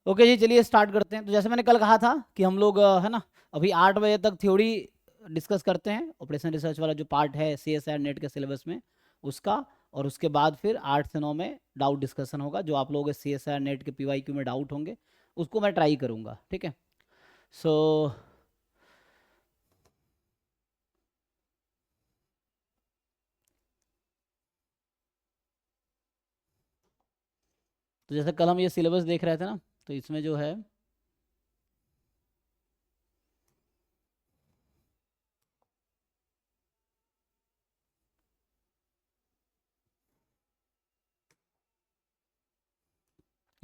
Okay जी, चलिए start करते हैं। तो जैसे मैंने कल कहा था कि हम लोग है ना, अभी 8 बजे तक थ्योरी डिस्कस करते हैं, ऑपरेशन रिसर्च वाला जो पार्ट है सी एस आर नेट के सिलेबस में उसका। और उसके बाद फिर 8 से 9 में डाउट डिस्कशन होगा, जो आप लोगों के सी एस आर नेट के पी वाई क्यू में डाउट होंगे उसको मैं ट्राई करूँगा, ठीक है। सो तो जैसे कल हम ये सिलेबस देख रहे थे ना, तो इसमें जो है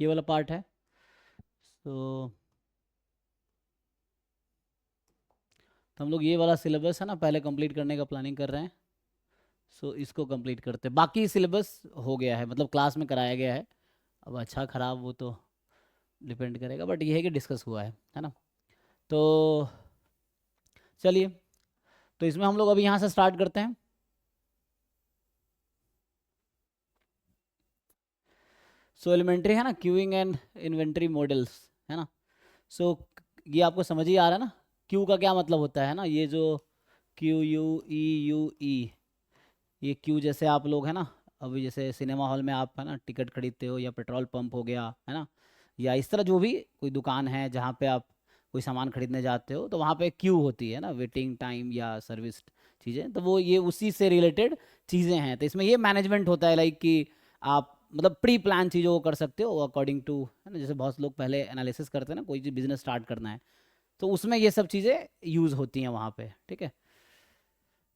ये वाला पार्ट है। तो हम लोग ये वाला सिलेबस है ना पहले कंप्लीट करने का प्लानिंग कर रहे हैं। सो इसको कंप्लीट करते हैं। बाकी सिलेबस हो गया है, मतलब क्लास में कराया गया है। अब अच्छा खराब वो तो डिपेंड करेगा, बट ये है कि डिस्कस हुआ है ना। तो चलिए, तो इसमें हम लोग अभी यहाँ से स्टार्ट करते हैं। सो एलिमेंट्री है ना, क्यूइंग एंड इन्वेंट्री मॉडल्स, है ना। सो ये आपको समझ ही आ रहा है ना, क्यू का क्या मतलब होता है ना, ये जो क्यू यू ई, ये क्यू जैसे आप लोग है ना, अभी जैसे सिनेमा हॉल में आप है ना टिकट खरीदते हो, या पेट्रोल पंप हो गया है ना, या इस तरह जो भी कोई दुकान है जहाँ पे आप कोई सामान खरीदने जाते हो, तो वहाँ पे क्यू होती है ना, वेटिंग टाइम या सर्विस चीज़ें, तो वो ये उसी से रिलेटेड चीज़ें हैं। तो इसमें ये मैनेजमेंट होता है, लाइक कि आप मतलब प्री प्लान चीज़ों को कर सकते हो अकॉर्डिंग टू, है ना। जैसे बहुत लोग पहले एनालिसिस करते हैं ना, कोई चीज़ बिजनेस स्टार्ट करना है, तो उसमें ये सब चीज़ें यूज़ होती हैं वहाँ पे, ठीक है।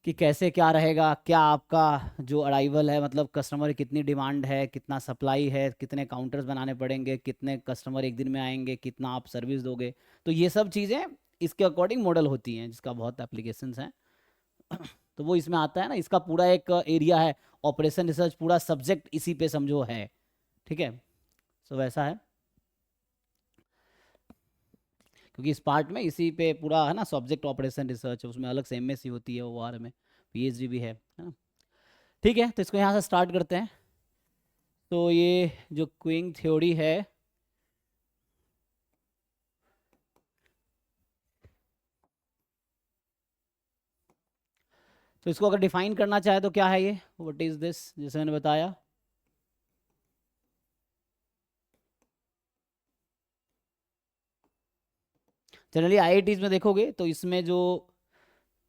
कि कैसे क्या रहेगा, क्या आपका जो अराइवल है, मतलब कस्टमर की कितनी डिमांड है, कितना सप्लाई है, कितने काउंटर्स बनाने पड़ेंगे, कितने कस्टमर एक दिन में आएंगे, कितना आप सर्विस दोगे। तो ये सब चीज़ें इसके अकॉर्डिंग मॉडल होती हैं, जिसका बहुत एप्लीकेशंस हैं। तो वो इसमें आता है ना, इसका पूरा एक एरिया है ऑपरेशन रिसर्च, पूरा सब्जेक्ट इसी पे समझो है, ठीक है। सो वैसा है, क्योंकि इस पार्ट में इसी पे पूरा है ना सब्जेक्ट ऑपरेशन रिसर्च है, उसमें अलग से एमएससी होती है, ओ आर में पीएचडी भी है ना। ठीक है, तो इसको यहाँ से स्टार्ट करते हैं। तो ये जो क्विंग थ्योरी है, तो इसको अगर डिफाइन करना चाहे तो क्या है ये, व्हाट इज दिस, जैसे मैंने बताया। जनरली आईआईटीज में देखोगे तो इसमें जो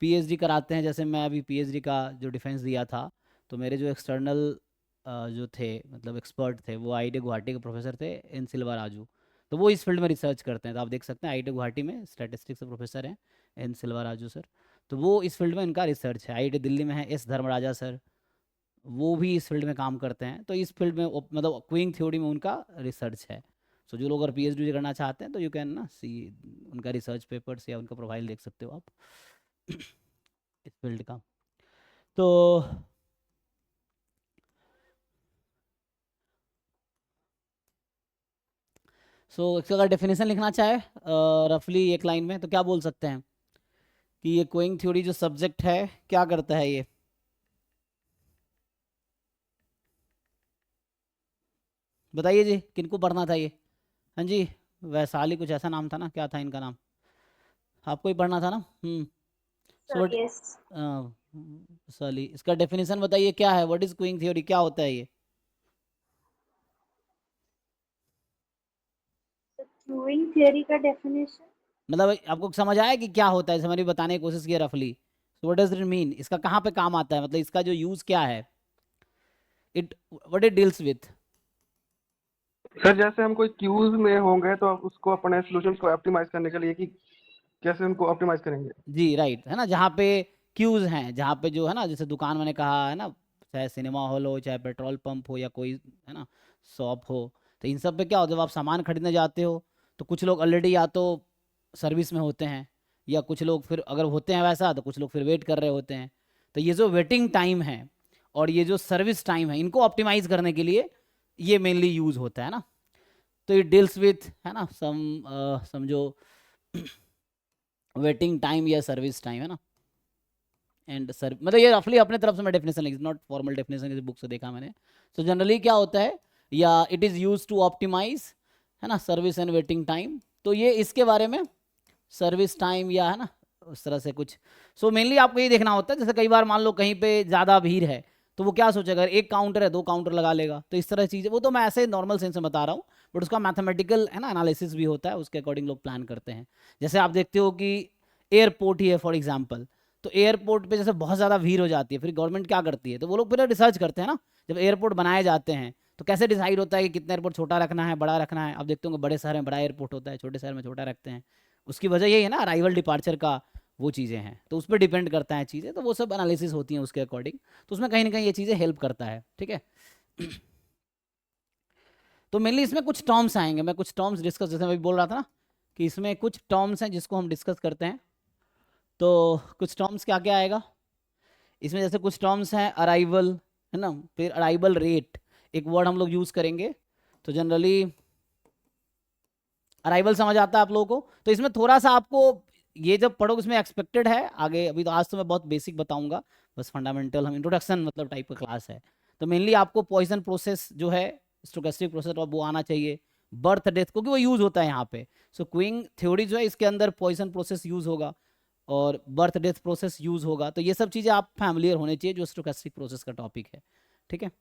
पीएचडी कराते हैं, जैसे मैं अभी पीएचडी का जो डिफेंस दिया था, तो मेरे जो एक्सटर्नल जो थे, मतलब एक्सपर्ट थे, वो आईआईटी गुवाहाटी के प्रोफेसर थे एन सिल्वा राजू। तो वो इस फील्ड में रिसर्च करते हैं, तो आप देख सकते हैं आईआईटी गुवाहाटी में स्टैटिस्टिक्स के प्रोफेसर हैं एन सिल्वा राजू सर। तो वो इस फील्ड में इनका रिसर्च है। आईआईटी दिल्ली में है एस धर्मराजा सर, वो भी इस फील्ड में काम करते हैं। तो इस फील्ड में मतलब क्विंग थ्योरी में उनका रिसर्च है। सो जो लोग अगर पीएचडी करना चाहते हैं तो यू कैन ना सी उनका रिसर्च पेपर्स या उनका प्रोफाइल देख सकते हो आप इस फील्ड का। तो इसका अगर डेफिनेशन लिखना चाहे रफली एक लाइन में, तो क्या बोल सकते हैं कि ये क्विंग थ्योरी जो सब्जेक्ट है क्या करता है ये। बताइए जी, किनको पढ़ना था ये। हाँ जी, वैशाली कुछ ऐसा नाम था ना, क्या था इनका नाम, आपको ही पढ़ना था ना। So sir yes. वैशाली, इसका डेफिनेशन बताइए क्या है, व्हाट इज क्विंग थ्योरी, क्या होता है ये। क्यूइंग थियरी का डेफिनेशन। मतलब आपको समझ आया कि क्या होता है, समझ बताने की कोशिश की रफली। So what does it mean, इसका कहाँ पे काम आता है, मतलब इसका जो यूज क्या है, it what it deals with. Sir जैसे हम कोई क्यूज में होंगे तो आप उसको अपने सॉल्यूशन को ऑप्टिमाइज करने के लिए कि कैसे उनको ऑप्टिमाइज करेंगे। जी राइट, है ना, जहाँ पे क्यूज हैं, जहाँ पे जो है ना, जैसे दुकान मैंने कहा है ना, चाहे सिनेमा हॉल हो, चाहे पेट्रोल पंप हो, या कोई है ना शॉप हो। तो इन सब पे क्या होता है, जब आप सामान खरीदने जाते हो, तो कुछ लोग ऑलरेडी या तो सर्विस में होते हैं, या कुछ लोग फिर अगर होते हैं वैसा, तो कुछ लोग फिर वेट कर रहे होते हैं। तो ये जो वेटिंग टाइम है और ये जो सर्विस टाइम है, इनको ऑप्टिमाइज करने के लिए ये मेनली यूज होता है ना। तो ये डील्स विथ है ना समझो वेटिंग टाइम या सर्विस टाइम, है ना। एंड सर मतलब ये रफली अपने तरफ से मैं डेफिनेशन लिखी, नॉट फॉर्मल डेफिनेशन, किसी बुक से देखा मैंने। सो जनरली क्या होता है, या it is use to optimise है ना, सर्विस एंड वेटिंग टाइम। तो ये इसके बारे में सर्विस टाइम या है ना उस तरह से कुछ। सो मेनली आपको ये देखना होता है, जैसे कई बार मान लो कहीं पे ज़्यादा भीड़ है तो वो क्या सोचेगा, अगर एक काउंटर है 2 काउंटर लगा लेगा, तो इस तरह चीज़ें, वो तो मैं ऐसे नॉर्मल सेंस में बता रहा हूँ, बट उसका मैथमेटिकल है ना एनालिसिस भी होता है, उसके अकॉर्डिंग लोग प्लान करते हैं। जैसे आप देखते हो कि एयरपोर्ट ही है फॉर एग्जाम्पल, तो एयरपोर्ट पे जैसे बहुत ज़्यादा भीड़ हो जाती है, फिर गवर्नमेंट क्या करती है, तो वो लोग फिर रिसर्च करते हैं ना, जब एयरपोर्ट बनाए जाते हैं तो कैसे डिसाइड होता है कि कितना एयरपोर्ट छोटा रखना है बड़ा रखना है। आप देखते होंगे बड़े शहर में बड़ा एयरपोर्ट होता है, छोटे शहर में छोटा रखते हैं। उसकी वजह यही है ना, अराइवल डिपार्चर का वो चीज़ें हैं, तो उस पर डिपेंड करता है चीज़ें, तो वो सब एनालिसिस होती हैं उसके अकॉर्डिंग, तो उसमें कहीं ना कहीं ये चीज़ें हेल्प करता है, ठीक है। तो मेनली इसमें कुछ टर्म्स आएंगे, मैं कुछ टर्म्स डिस्कस, जैसे मैं भी बोल रहा था ना कि इसमें कुछ टर्म्स हैं जिसको हम डिस्कस करते हैं। तो कुछ टर्म्स क्या क्या आएगा इसमें, जैसे कुछ टर्म्स हैं अराइवल, है ना, फिर अराइवल रेट एक वर्ड हम लोग यूज़ करेंगे। तो जनरली अराइवल समझ आता है आप लोगों को, तो इसमें थोड़ा सा आपको ये जब पढ़ोगे इसमें एक्सपेक्टेड है आगे, अभी तो आज तो मैं बहुत बेसिक बताऊंगा, बस फंडामेंटल, हम इंट्रोडक्शन मतलब टाइप का क्लास है। तो मेनली आपको पॉइजन प्रोसेस जो है, स्टोकेस्टिक प्रोसेस, और वो आना चाहिए, बर्थ डेथ, क्योंकि वो यूज़ होता है यहाँ पे। सो क्विंग थ्योरी जो है इसके अंदर पॉइजन प्रोसेस यूज़ होगा और बर्थ डेथ प्रोसेस यूज़ होगा, तो ये सब चीज़ें आप फैमिलियर होने चाहिए जो स्टोकेस्टिक प्रोसेस का टॉपिक है, ठीक है।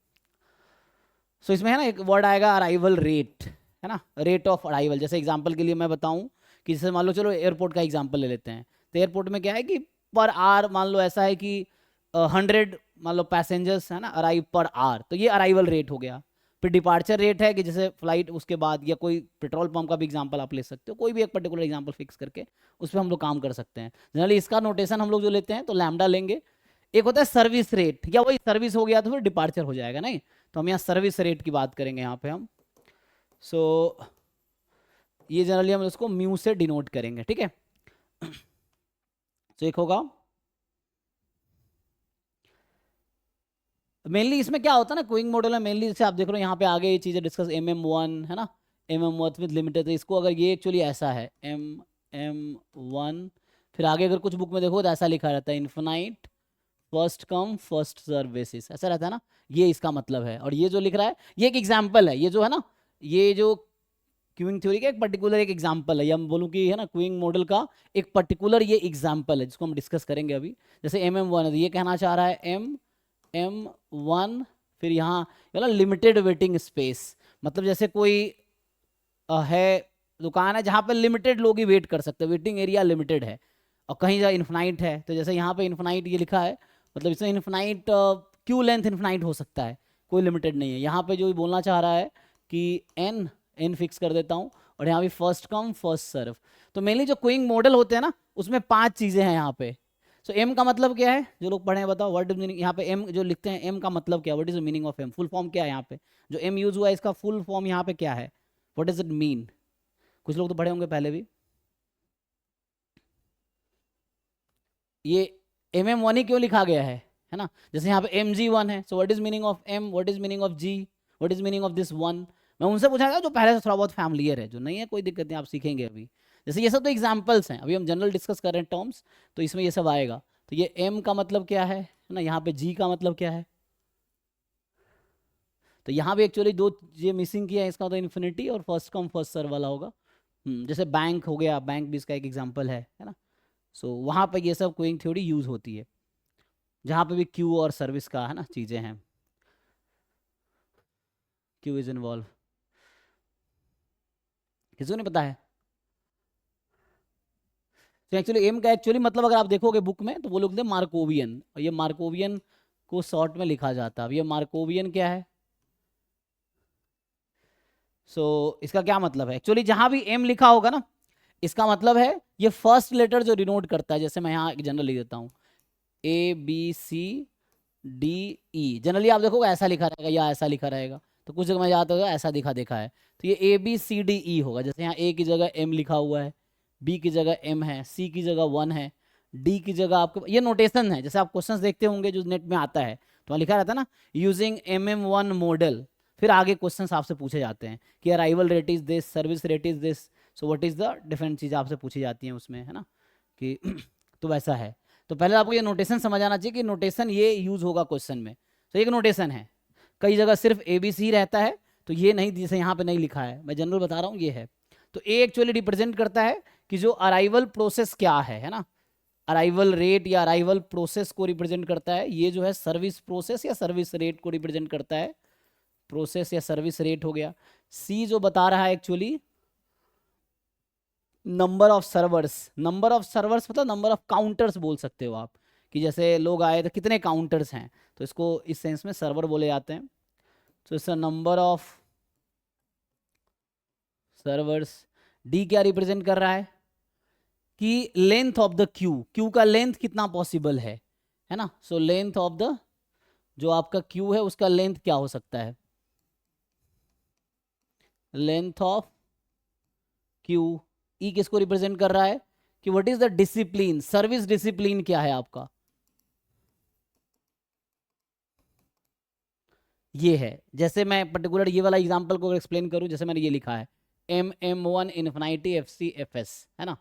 सो इसमें है ना एक वर्ड आएगा अराइवल रेट, है ना, रेट ऑफ अराइवल। जैसे एग्जांपल के लिए मैं बताऊं कि जैसे मान लो, चलो एयरपोर्ट का एग्जांपल ले लेते हैं, तो एयरपोर्ट में क्या है कि पर आवर मान लो ऐसा है कि 100 मान लो पैसेंजर्स है ना अराइव पर आवर, तो ये अराइवल रेट हो गया। फिर डिपार्चर रेट है कि जैसे फ्लाइट उसके बाद, या कोई पेट्रोल पंप का भी एग्जांपल आप ले सकते हो, कोई भी एक पर्टिकुलर एग्जांपल फिक्स करके उस पर हम लोग काम कर सकते हैं। जनरली इसका नोटेशन हम लोग जो लेते हैं तो लैम्डा लेंगे। एक होता है सर्विस रेट, या वही सर्विस हो गया तो फिर डिपार्चर हो जाएगा, नहीं तो हम यहाँ सर्विस रेट की बात करेंगे यहाँ पे हम। सो ये जनरली हम इसको म्यू से डिनोट करेंगे, ठीक है। तो एक होगा मेनली, इसमें क्या होता है ना क्विंग मॉडल में मेनली, जैसे आप देख रहे हो यहाँ पे आगे ये चीज़ें डिस्कस, MM1 है ना, MM1 विद लिमिटेड, तो इसको अगर ये एक्चुअली ऐसा है MM1, फिर आगे अगर कुछ बुक में देखो तो ऐसा लिखा रहता है infinite first come first serve basis, ऐसा रहता है ना, ये इसका मतलब है। और ये जो लिख रहा है ये एक एग्जाम्पल है, ये जो है ना, ये जो क्यूइंग थ्योरी का एक पर्टिकुलर एक एग्जाम्पल है, या हम बोलूँ कि है ना क्यूइंग मॉडल का एक पर्टिकुलर ये एग्जाम्पल है जिसको हम डिस्कस करेंगे अभी। जैसे MM1 है तो ये कहना चाह रहा है MM1, फिर यहाँ लिमिटेड वेटिंग स्पेस, मतलब जैसे कोई है दुकान है जहाँ पे लिमिटेड लोग ही वेट कर सकते हैं, वेटिंग एरिया लिमिटेड है, और कहीं जगह इन्फिनाइट है, तो जैसे यहाँ पे इन्फिनाइट ये लिखा है, मतलब इसमें इन्फिनाइट क्यू लेंथ इन्फिनाइट हो सकता है, कोई लिमिटेड नहीं है। यहाँ पे जो बोलना चाह रहा है कि एन फिक्स कर देता हूँ, और यहाँ भी फर्स्ट कम फर्स्ट सर्व। तो मेनली जो क्विंग मॉडल होते हैं ना उसमें 5 चीज़ें हैं यहाँ पे। सो एम का मतलब क्या है, जो लोग पढ़े हैं बताओ, व्हाट इज मीनिंग, यहाँ पे एम जो लिखते हैं एम का मतलब क्या है, what is the meaning of M, full form क्या है यहाँ पे, जो एम यूज हुआ है इसका फुल फॉर्म यहाँ पे क्या है, व्हाट इज इट मीन। कुछ लोग तो पढ़े होंगे पहले भी। ये MM1 ही क्यों लिखा गया है ना, जैसे यहाँ पे MG1 है, सो what is meaning of M, what is meaning of G, what is meaning of this 1। मैं उनसे पूछा जो पहले से थोड़ा बहुत फैमिलियर है, जो नहीं है कोई दिक्कत नहीं, आप सीखेंगे अभी। जैसे ये सब तो एग्जाम्पल्स हैं, अभी हम जनरल डिस्कस कर रहे हैं टर्म्स, तो इसमें ये सब आएगा। तो ये M का मतलब क्या है ना, यहाँ पे G का मतलब क्या है, तो यहाँ भी एक्चुअली 2 ये मिसिंग किया है, इसका तो इन्फिनिटी और फर्स्ट कम फर्स्ट सर्व वाला होगा। जैसे बैंक हो गया, बैंक भी इसका एक एग्जाम्पल है ना। सो वहाँ पर ये सब क्यूइंग थ्योरी यूज होती है, जहाँ पे भी क्यू और सर्विस का है ना चीज़ें हैं, क्यू इज इन्वॉल्व। किसी को नहीं पता है। तो एक्चुअली एम का एक्चुअली मतलब अगर आप देखोगे बुक में तो वो लोग मार्कोवियन, और ये मार्कोवियन को शॉर्ट में लिखा जाता है। अब ये मार्कोवियन क्या है, इसका क्या मतलब है, एक्चुअली जहां भी एम लिखा होगा ना इसका मतलब है ये फर्स्ट लेटर जो डिनोट करता है, जैसे मैं यहाँ जनरल लिख देता हूँ ABCDE, जनरली आप देखोगे ऐसा लिखा रहेगा या ऐसा लिखा रहेगा, तो कुछ जगह में याद होगा ऐसा देखा है, तो ये ABCDE होगा। जैसे यहाँ A की जगह M लिखा हुआ है, B की जगह M है, C की जगह 1 है, D की जगह आपके, ये नोटेशन है। जैसे आप क्वेश्चंस देखते होंगे जो नेट में आता है तो वहाँ लिखा रहता है ना यूजिंग MM1 मॉडल, फिर आगे क्वेश्चंस आपसे पूछे जाते हैं कि arrival rate is this, service rate is this, so what is the different चीज़ आपसे पूछी जाती हैं उसमें, है ना कि तो वैसा है। तो पहले आपको ये नोटेशन समझ आना चाहिए कि नोटेशन ये यूज होगा क्वेश्चन में। तो एक नोटेशन है, कई जगह सिर्फ ABC रहता है, तो ये नहीं, जैसे यहाँ पे नहीं लिखा है, मैं जनरल बता रहा हूँ, ये है। तो ए एक्चुअली रिप्रेजेंट करता है कि जो अराइवल प्रोसेस क्या है ना, अराइवल रेट या अराइवल प्रोसेस को रिप्रेजेंट करता है। ये जो है सर्विस प्रोसेस या सर्विस रेट को रिप्रेजेंट करता है, प्रोसेस या सर्विस रेट हो गया। सी जो बता रहा है actually number of servers, number of servers मतलब नंबर ऑफ काउंटर्स बोल सकते हो आप, कि जैसे लोग आए तो कितने काउंटर्स हैं, तो इसको इस सेंस में सर्वर बोले जाते हैं। तो इसका नंबर ऑफ सर्वर्स। डी क्या रिप्रेजेंट कर रहा है कि length of the Q, Q का लेंथ कितना पॉसिबल है ना। सो लेंथ ऑफ द, जो आपका क्यू है उसका लेंथ क्या हो सकता है, लेंथ ऑफ क्यू। ई किसको रिप्रेजेंट कर रहा है कि what is the discipline, service discipline क्या है आपका, ये है। जैसे मैं पर्टिकुलर ये वाला एग्जांपल को एक्सप्लेन करूं, जैसे मैंने ये लिखा है M1 इन्फिनिटी FC FS है ना,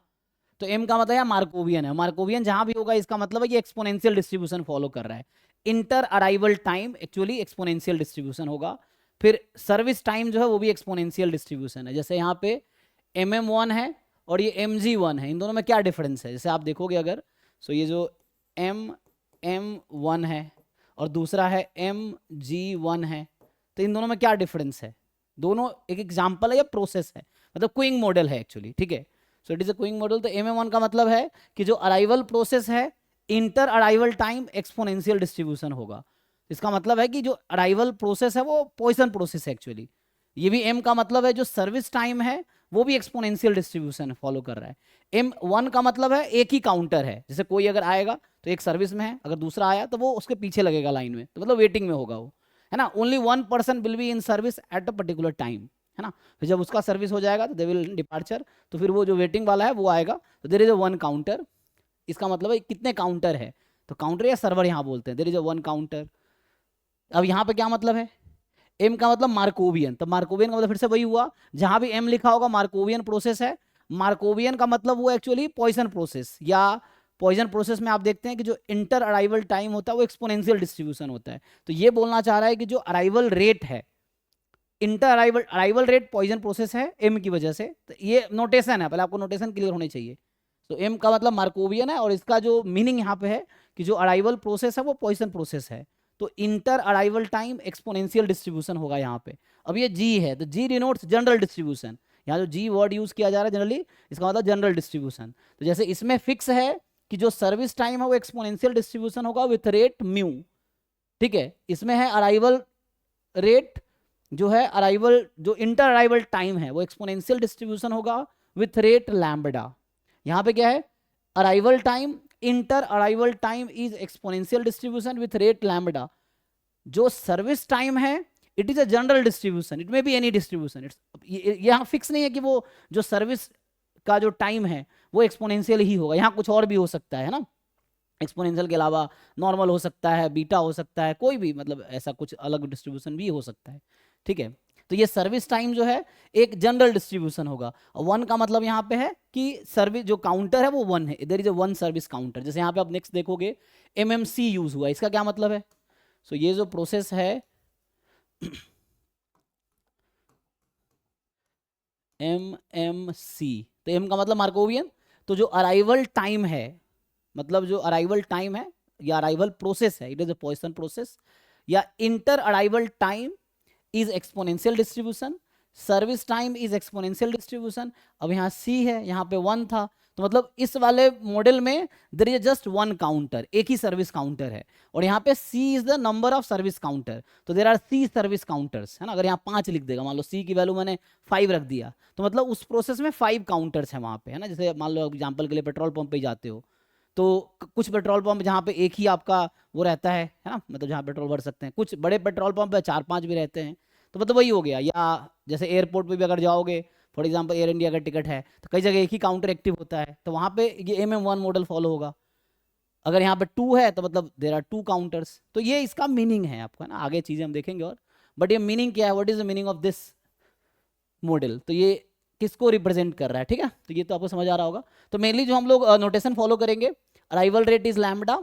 तो M का मतलब है मार्कोवियन है, मार्कोवियन जहां भी होगा इसका मतलब है ये एक्सपोनेंशियल डिस्ट्रीब्यूशन फॉलो कर रहा है। Inter arrival time actually exponential distribution होगा। फिर सर्विस टाइम जो है वो भी एक्सपोनेंशियल डिस्ट्रीब्यूशन है। जैसे यहाँ पे MM1 है और ये MG1 है, इन दोनों में क्या डिफरेंस है, जैसे आप देखोगे अगर, सो ये जो MM1 है और दूसरा है MG1 है, तो इन दोनों में क्या डिफरेंस है, दोनों एक एग्जाम्पल है या प्रोसेस है, मतलब क्यूइंग मॉडल है एक्चुअली, ठीक है। So it is a queuing model. तो MM1 का मतलब है कि जो अराइवल प्रोसेस है inter arrival time exponential distribution होगा। इसका मतलब है कि जो अराइवल प्रोसेस है वो पॉइसन प्रोसेस है एक्चुअली। ये भी M का मतलब है जो सर्विस टाइम है वो भी एक्सपोनेंशियल डिस्ट्रीब्यूशन फॉलो कर रहा है। M1 का मतलब है एक ही काउंटर है, जैसे कोई अगर आएगा तो एक सर्विस में है, अगर दूसरा आया तो वो उसके पीछे लगेगा लाइन में, तो मतलब वेटिंग में होगा वो, है ना। Only one person will be in service at a particular time, है ना। फिर जब उसका सर्विस हो जाएगा तो दे विल डिपार्चर, तो फिर वो जो वेटिंग वाला है वो आएगा, तो there is a one counter. इसका मतलब है कितने काउंटर है, तो काउंटर या सर्वर यहाँ बोलते हैं, there is a one counter. अब यहाँ पे क्या मतलब है, M का मतलब मार्कोवियन, तो मार्कोवियन का मतलब फिर से वही हुआ, जहां भी M लिखा होगा मार्कोवियन प्रोसेस है। मार्कोवियन का मतलब वो एक्चुअली पॉइसन प्रोसेस, या पॉइजन प्रोसेस में आप देखते हैं कि जो इंटर अराइवल टाइम होता है वो एक्सपोनेंशियल डिस्ट्रीब्यूशन होता है। तो ये बोलना चाह रहा है कि जो अराइवल रेट है, inter arrival rate Poisson process है M की वजह से। तो ये नोटेशन है, पहले आपको नोटेशन क्लियर होनी चाहिए। तो M का मतलब मार्कोवियन है और इसका जो मीनिंग यहाँ पे है कि जो अराइवल प्रोसेस है वो पॉइसन प्रोसेस है, तो inter arrival time exponential distribution होगा यहाँ पे। अब ये G है तो G डिनोट्स जनरल डिस्ट्रीब्यूशन, यहाँ जो G वर्ड यूज किया जा रहा है जनरली, इसका मतलब जनरल डिस्ट्रीब्यूशन। तो जैसे इसमें फिक्स है कि जो सर्विस टाइम है वो एक्सपोनेंशियल डिस्ट्रीब्यूशन होगा विथ रेट म्यू, ठीक है। इसमें है अराइवल रेट, जो है अराइवल, जो इंटर अराइवल टाइम है वो एक्सपोनेंशियल डिस्ट्रीब्यूशन होगा विथ रेट लैम्बडा। यहाँ पे क्या है, arrival time, inter arrival time is exponential distribution with rate lambda. जो सर्विस टाइम है it is a general distribution, it may be any distribution, it's यहाँ फिक्स नहीं है कि वो जो सर्विस का जो टाइम है वो एक्सपोनेंशियल ही होगा, यहाँ कुछ और भी हो सकता है ना, एक्सपोनेंशियल के अलावा नॉर्मल हो सकता है, बीटा हो सकता है, कोई भी मतलब ऐसा कुछ अलग डिस्ट्रीब्यूशन भी हो सकता है, ठीक है। तो ये सर्विस टाइम जो है एक जनरल डिस्ट्रीब्यूशन होगा। वन का मतलब यहाँ पे है कि सर्विस जो काउंटर है वो वन है, इधर इज वन सर्विस काउंटर। जैसे यहाँ पे आप नेक्स्ट देखोगे MMC यूज हुआ, इसका क्या मतलब है, सो ये जो प्रोसेस है MMC, तो M का मतलब मार्कोवियन। तो जो अराइवल टाइम है, मतलब जो अराइवल टाइम है या अराइवल प्रोसेस है, it is a Poisson process, या inter arrival time is exponential distribution, service time is exponential distribution. अब यहाँ C है, यहाँ पे 1 था, तो मतलब इस वाले मॉडल में there is just one counter, एक ही सर्विस काउंटर है, और यहाँ पे C is the number of service counter, तो there are C service counters, है ना। अगर यहाँ 5 लिख देगा, मान लो C की वैल्यू मैंने 5 रख दिया, तो मतलब उस प्रोसेस में 5 काउंटर्स है वहाँ पे, है ना। जैसे मान लो एग्जाम्पल के लिए पेट्रोल पंप पे जाते हो, तो कुछ पेट्रोल पंप जहाँ पे एक ही आपका वो रहता है ना, मतलब जहाँ पेट्रोल भर सकते हैं, कुछ बड़े पेट्रोल पंप 4-5 भी रहते हैं, तो मतलब वही हो गया। या जैसे एयरपोर्ट पे भी अगर जाओगे, फॉर एग्जांपल एयर इंडिया का टिकट है तो कई जगह एक ही काउंटर एक्टिव होता है, तो वहाँ पे ये MM1 मॉडल फॉलो होगा। अगर यहाँ पे 2 है तो मतलब देयर आर 2 काउंटर्स। तो ये इसका मीनिंग है आपको, है ना, आगे चीजें हम देखेंगे और, बट ये मीनिंग क्या है, what is the meaning of this model, तो ये किसको रिप्रेजेंट कर रहा है, ठीक है। तो ये तो आपको समझ आ रहा होगा। तो मेनली जो हम लोग नोटेशन फॉलो करेंगे, arrival rate is lambda,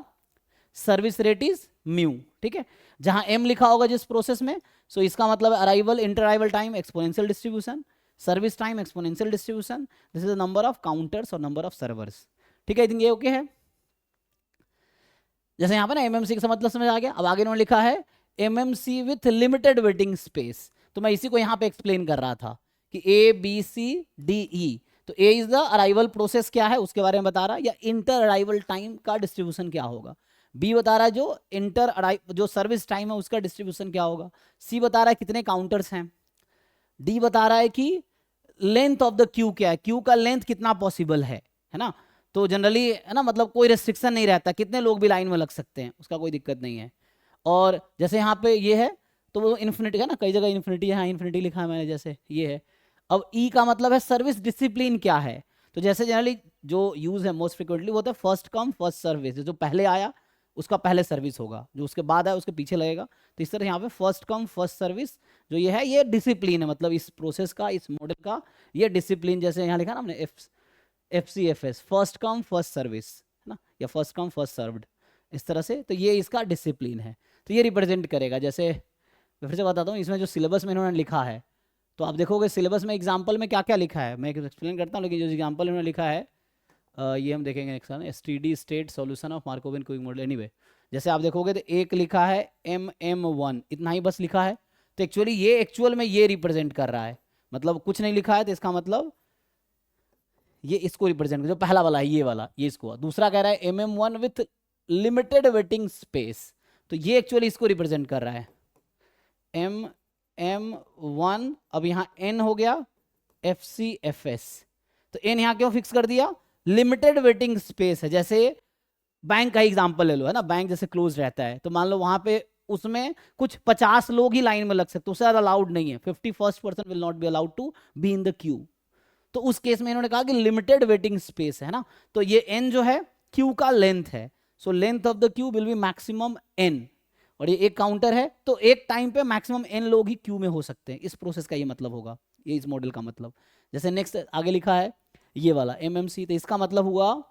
service rate is mu, ठीक है। जहां m लिखा होगा जिस प्रोसेस में, सो इसका मतलब arrival, inter arrival time, exponential distribution, service time, exponential distribution, this is the number of counters और नंबर ऑफ सर्वर्स, ठीक है। आई थिंक ये ओके है। जैसे यहाँ पे ना एमएमसी का मतलब समझ आ गया। अब आगे इन्होंने लिखा है MMC with limited waiting space, तो मैं इसी को यहाँ पे एक्सप्लेन कर रहा था कि A B C D E, तो ए इज द अराइवल प्रोसेस क्या है उसके बारे में बता रहा, या इंटर अराइवल टाइम का डिस्ट्रीब्यूशन क्या होगा। बी बता रहा है जो इंटर अराइव जो सर्विस टाइम है उसका डिस्ट्रीब्यूशन क्या होगा। सी बता रहा है कितने काउंटर्स हैं। डी बता रहा है कि लेंथ ऑफ द क्यू क्या है, क्यू का लेंथ कितना पॉसिबल है ना। तो जनरली है ना, मतलब कोई रेस्ट्रिक्शन नहीं रहता, कितने लोग भी लाइन में लग सकते हैं, उसका कोई दिक्कत नहीं है। और जैसे यहाँ पे ये है तो वो इन्फिनिटी है ना, कई जगह इन्फिनिटी है, इन्फिनिटी लिखा है मैंने, जैसे ये है। अब ई का मतलब है सर्विस डिसिप्लिन क्या है, तो जैसे जनरली जो यूज है मोस्ट फ्रिक्वेंटली वो होता है फर्स्ट कम फर्स्ट सर्विस, जो पहले आया उसका पहले सर्विस होगा, जो उसके बाद आया उसके पीछे लगेगा। तो इस तरह यहाँ पे फर्स्ट कम फर्स्ट सर्विस जो ये है, ये डिसिप्लिन है, मतलब इस प्रोसेस का, इस मॉडल का ये डिसिप्लिन। जैसे यहाँ लिखा ना हमने FCFS, first come first service है ना, या फर्स्ट कम फर्स्ट सर्व्ड, इस तरह से। तो ये इसका डिसिप्लिन है, तो ये रिप्रेजेंट करेगा। जैसे मैं फिर से बताता हूँ, इसमें जो सिलेबस में इन्होंने लिखा है, तो आप देखोगे सिलेबस में एग्जाम्पल में क्या क्या लिखा है, मैं एक्सप्लेन करता हूँ, लेकिन जो एग्जाम्पल इन्होंने लिखा है ये हम देखेंगे next time, STD state solution of Markovian cubic model. Anyway जैसे आप देखोगे तो एक लिखा है MM1, इतना ही बस लिखा है, तो एक्चुअली ये एक्चुअल में ये रिप्रेजेंट कर रहा है, मतलब कुछ नहीं लिखा है, तो इसका मतलब ये इसको रिप्रेजेंट, जो पहला वाला है ये वाला, ये इसको। दूसरा कह रहा है MM1 with limited waiting space, तो ये एक्चुअली इसको रिप्रेजेंट कर रहा है MM1। अब यहाँ N हो गया FCFS, तो N यहाँ क्यों फिक्स कर दिया, लिमिटेड वेटिंग स्पेस है। जैसे बैंक का एग्जांपल ले लो है ना, बैंक जैसे क्लोज रहता है, तो मान लो वहां पे उसमें कुछ 50 लोग ही लाइन में लग सकते, उससे ज्यादा अलाउड नहीं है, 51st person will not be allowed to be in the queue. तो उस केस में इन्होंने कहा कि लिमिटेड वेटिंग स्पेस है ना, तो ये n जो है क्यू का लेंथ है, so length of the Q will be maximum n, और ये एक काउंटर है, तो एक टाइम पे मैक्सिमम n लोग ही क्यू में हो सकते हैं। इस प्रोसेस का ये मतलब होगा, ये इस मॉडल का मतलब। जैसे नेक्स्ट आगे लिखा है ये वाला MMC, तो इसका मतलब हुआ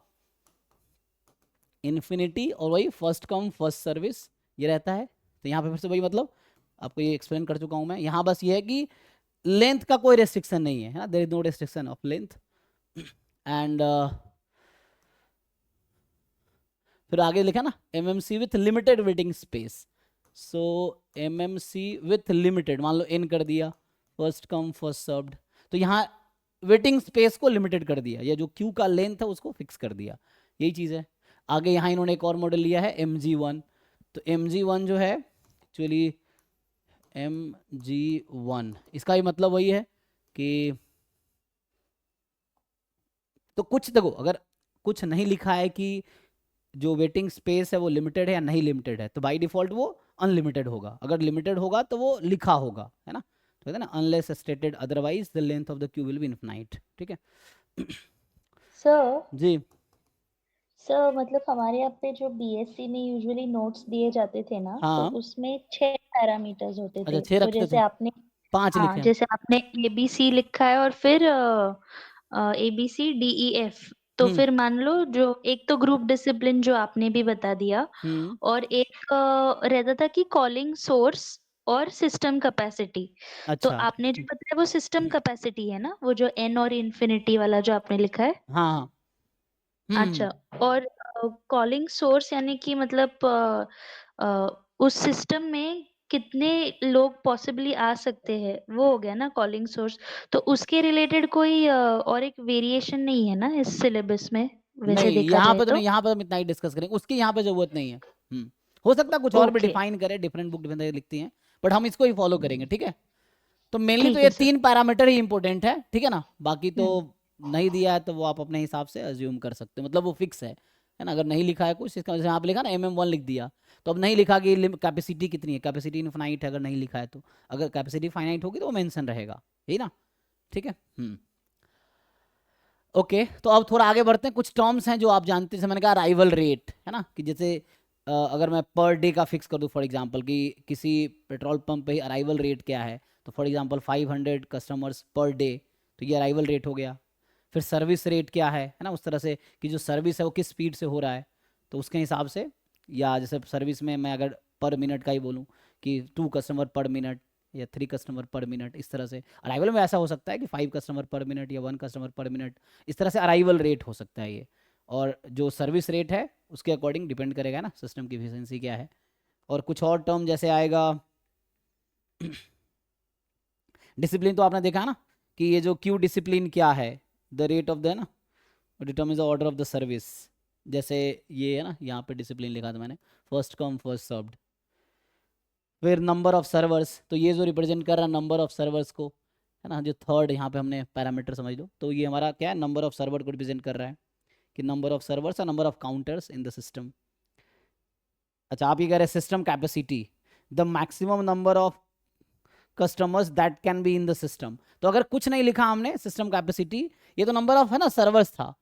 इन्फिनिटी, और वही फर्स्ट कम फर्स्ट सर्विस ये रहता है। तो यहाँ पे फिर से वही मतलब आपको ये एक्सप्लेन कर चुका हूँ मैं। यहाँ बस ये है कि लेंथ का कोई रेस्ट्रिक्शन नहीं है ना, there is no restriction of length. And फिर आगे लिखा ना MMC with limited waiting space, so MMC with limited, मान लो n कर दिया, फर्स्ट कम फर्स्ट सर्व्ड, तो यहाँ वेटिंग स्पेस को लिमिटेड कर दिया, या जो क्यू का लेंथ है उसको फिक्स कर दिया, यही चीज़ है। आगे यहाँ इन्होंने एक और मॉडल लिया है MG1, तो MG1 जो है एक्चुअली MG1, इसका भी मतलब वही है कि, तो कुछ देखो, अगर कुछ नहीं लिखा है कि जो वेटिंग स्पेस है वो लिमिटेड है या नहीं लिमिटेड है, तो बाय डिफॉल्ट वो अनलिमिटेड होगा। अगर लिमिटेड होगा तो वो लिखा होगा, है ना, तो कहते हैं ना unless stated otherwise the length of the Q will be infinite, ठीक है। सर जी सर मतलब हमारे यहाँ पे जो BSc में यूजुअली नोट्स दिए जाते थे ना, तो हाँ, उसमें 6 पैरामीटर्स होते अच्छा थे। 6 तो रखते जैसे थे, आपने 5 हाँ, लिखे हैं। जैसे आपने ABC लिखा है और फिर ABCDEF, तो हम्म फिर मान लो जो एक तो ग्रुप डिसिप्लिन जो आपने भी बता दिया, हम्म और एक रहता था कि कॉलिंग सोर्स और सिस्टम कैपेसिटी। तो अच्छा आपने जो बताया वो सिस्टम कैपेसिटी है ना, वो जो n और इन्फिनिटी वाला जो आपने लिखा है। हाँ हाँ अच्छा, और कॉलिंग सोर्स यानी कि मतलब उस सिस्टम में कितने लोग पॉसिबली आ सकते हैं, वो हो गया ना कॉलिंग सोर्स। तो उसके रिलेटेड कोई और एक वेरिएशन नहीं है ना इस सिलेबस में, वैसे नहीं, देखा यहाँ जाए पे तो तो। नहीं, यहाँ पे हम इतना ही डिस्कस करेंगे, उसकी यहाँ पे जरूरत नहीं है। हो सकता है कुछ और भी ओके, डिफाइन करे, डिफरेंट बुक डिफरेंट लिखती हैं, बट हम इसको ही फॉलो करेंगे, ठीक है। तो मेनली तो ठीक ये है सर। 3 पैरामीटर ही इंपॉर्टेंट है, ठीक है ना, बाकी तो हम्म, नहीं दिया है तो वो आप अपने हिसाब से अज्यूम कर सकते हो, मतलब वो फिक्स है ना। अगर नहीं लिखा है कुछ, इसका जैसे यहाँ पे लिखा ना MM1 लिख दिया, तो अब नहीं लिखा कि कैपेसिटी कितनी है, कैपेसिटी इनफाइनाइट है, अगर नहीं लिखा है तो, अगर कैपेसिटी फाइनाइट होगी तो वो मेंशन रहेगा, यही ना, ठीक है। ओके, तो अब थोड़ा आगे बढ़ते हैं। कुछ टर्म्स हैं जो आप जानते हैं, जैसे मैंने कहा अराइवल रेट, है ना, कि जैसे अगर मैं पर डे का फिक्स कर दूं, फॉर एग्जांपल कि किसी पेट्रोल पंप पे ही अराइवल रेट क्या है, तो for example 500 customers per day, तो ये अराइवल रेट हो गया। फिर सर्विस रेट क्या है ना, उस तरह से कि जो सर्विस है वो किस स्पीड से हो रहा है, तो उसके हिसाब से या जैसे सर्विस में मैं अगर पर मिनट का ही बोलूँ कि 2 कस्टमर पर मिनट या 3 कस्टमर पर मिनट, इस तरह से। अराइवल में ऐसा हो सकता है कि 5 कस्टमर पर मिनट या 1 कस्टमर पर मिनट, इस तरह से अराइवल रेट हो सकता है ये। और जो सर्विस रेट है उसके अकॉर्डिंग डिपेंड करेगा ना सिस्टम की एफिशिएंसी क्या है। और कुछ और टर्म जैसे आएगा डिसिप्लिन, तो आपने देखा ना कि ये जो क्यू डिसिप्लिन क्या है, द रेट ऑफ द ना determines the order of the service. जैसे ये है ना, यहाँ पे डिसिप्लिन लिखा था मैंने, फर्स्ट कम फर्स्ट सर्व्ड। फिर नंबर ऑफ सर्वर्स, तो ये जो रिप्रेजेंट कर रहा है नंबर ऑफ सर्वर्स को, है ना, जो थर्ड यहाँ पे हमने पैरामीटर समझ लो, तो ये हमारा क्या है, नंबर ऑफ सर्वर को रिप्रेजेंट कर रहा है कि नंबर ऑफ सर्वर्स और number of counters in the system. अच्छा, आप ये कह रहे हैं system capacity, the maximum number of customers that can be in the system. तो अगर कुछ नहीं लिखा हमने सिस्टम कैपेसिटी, ये तो नंबर ऑफ है ना सर्वर्स था।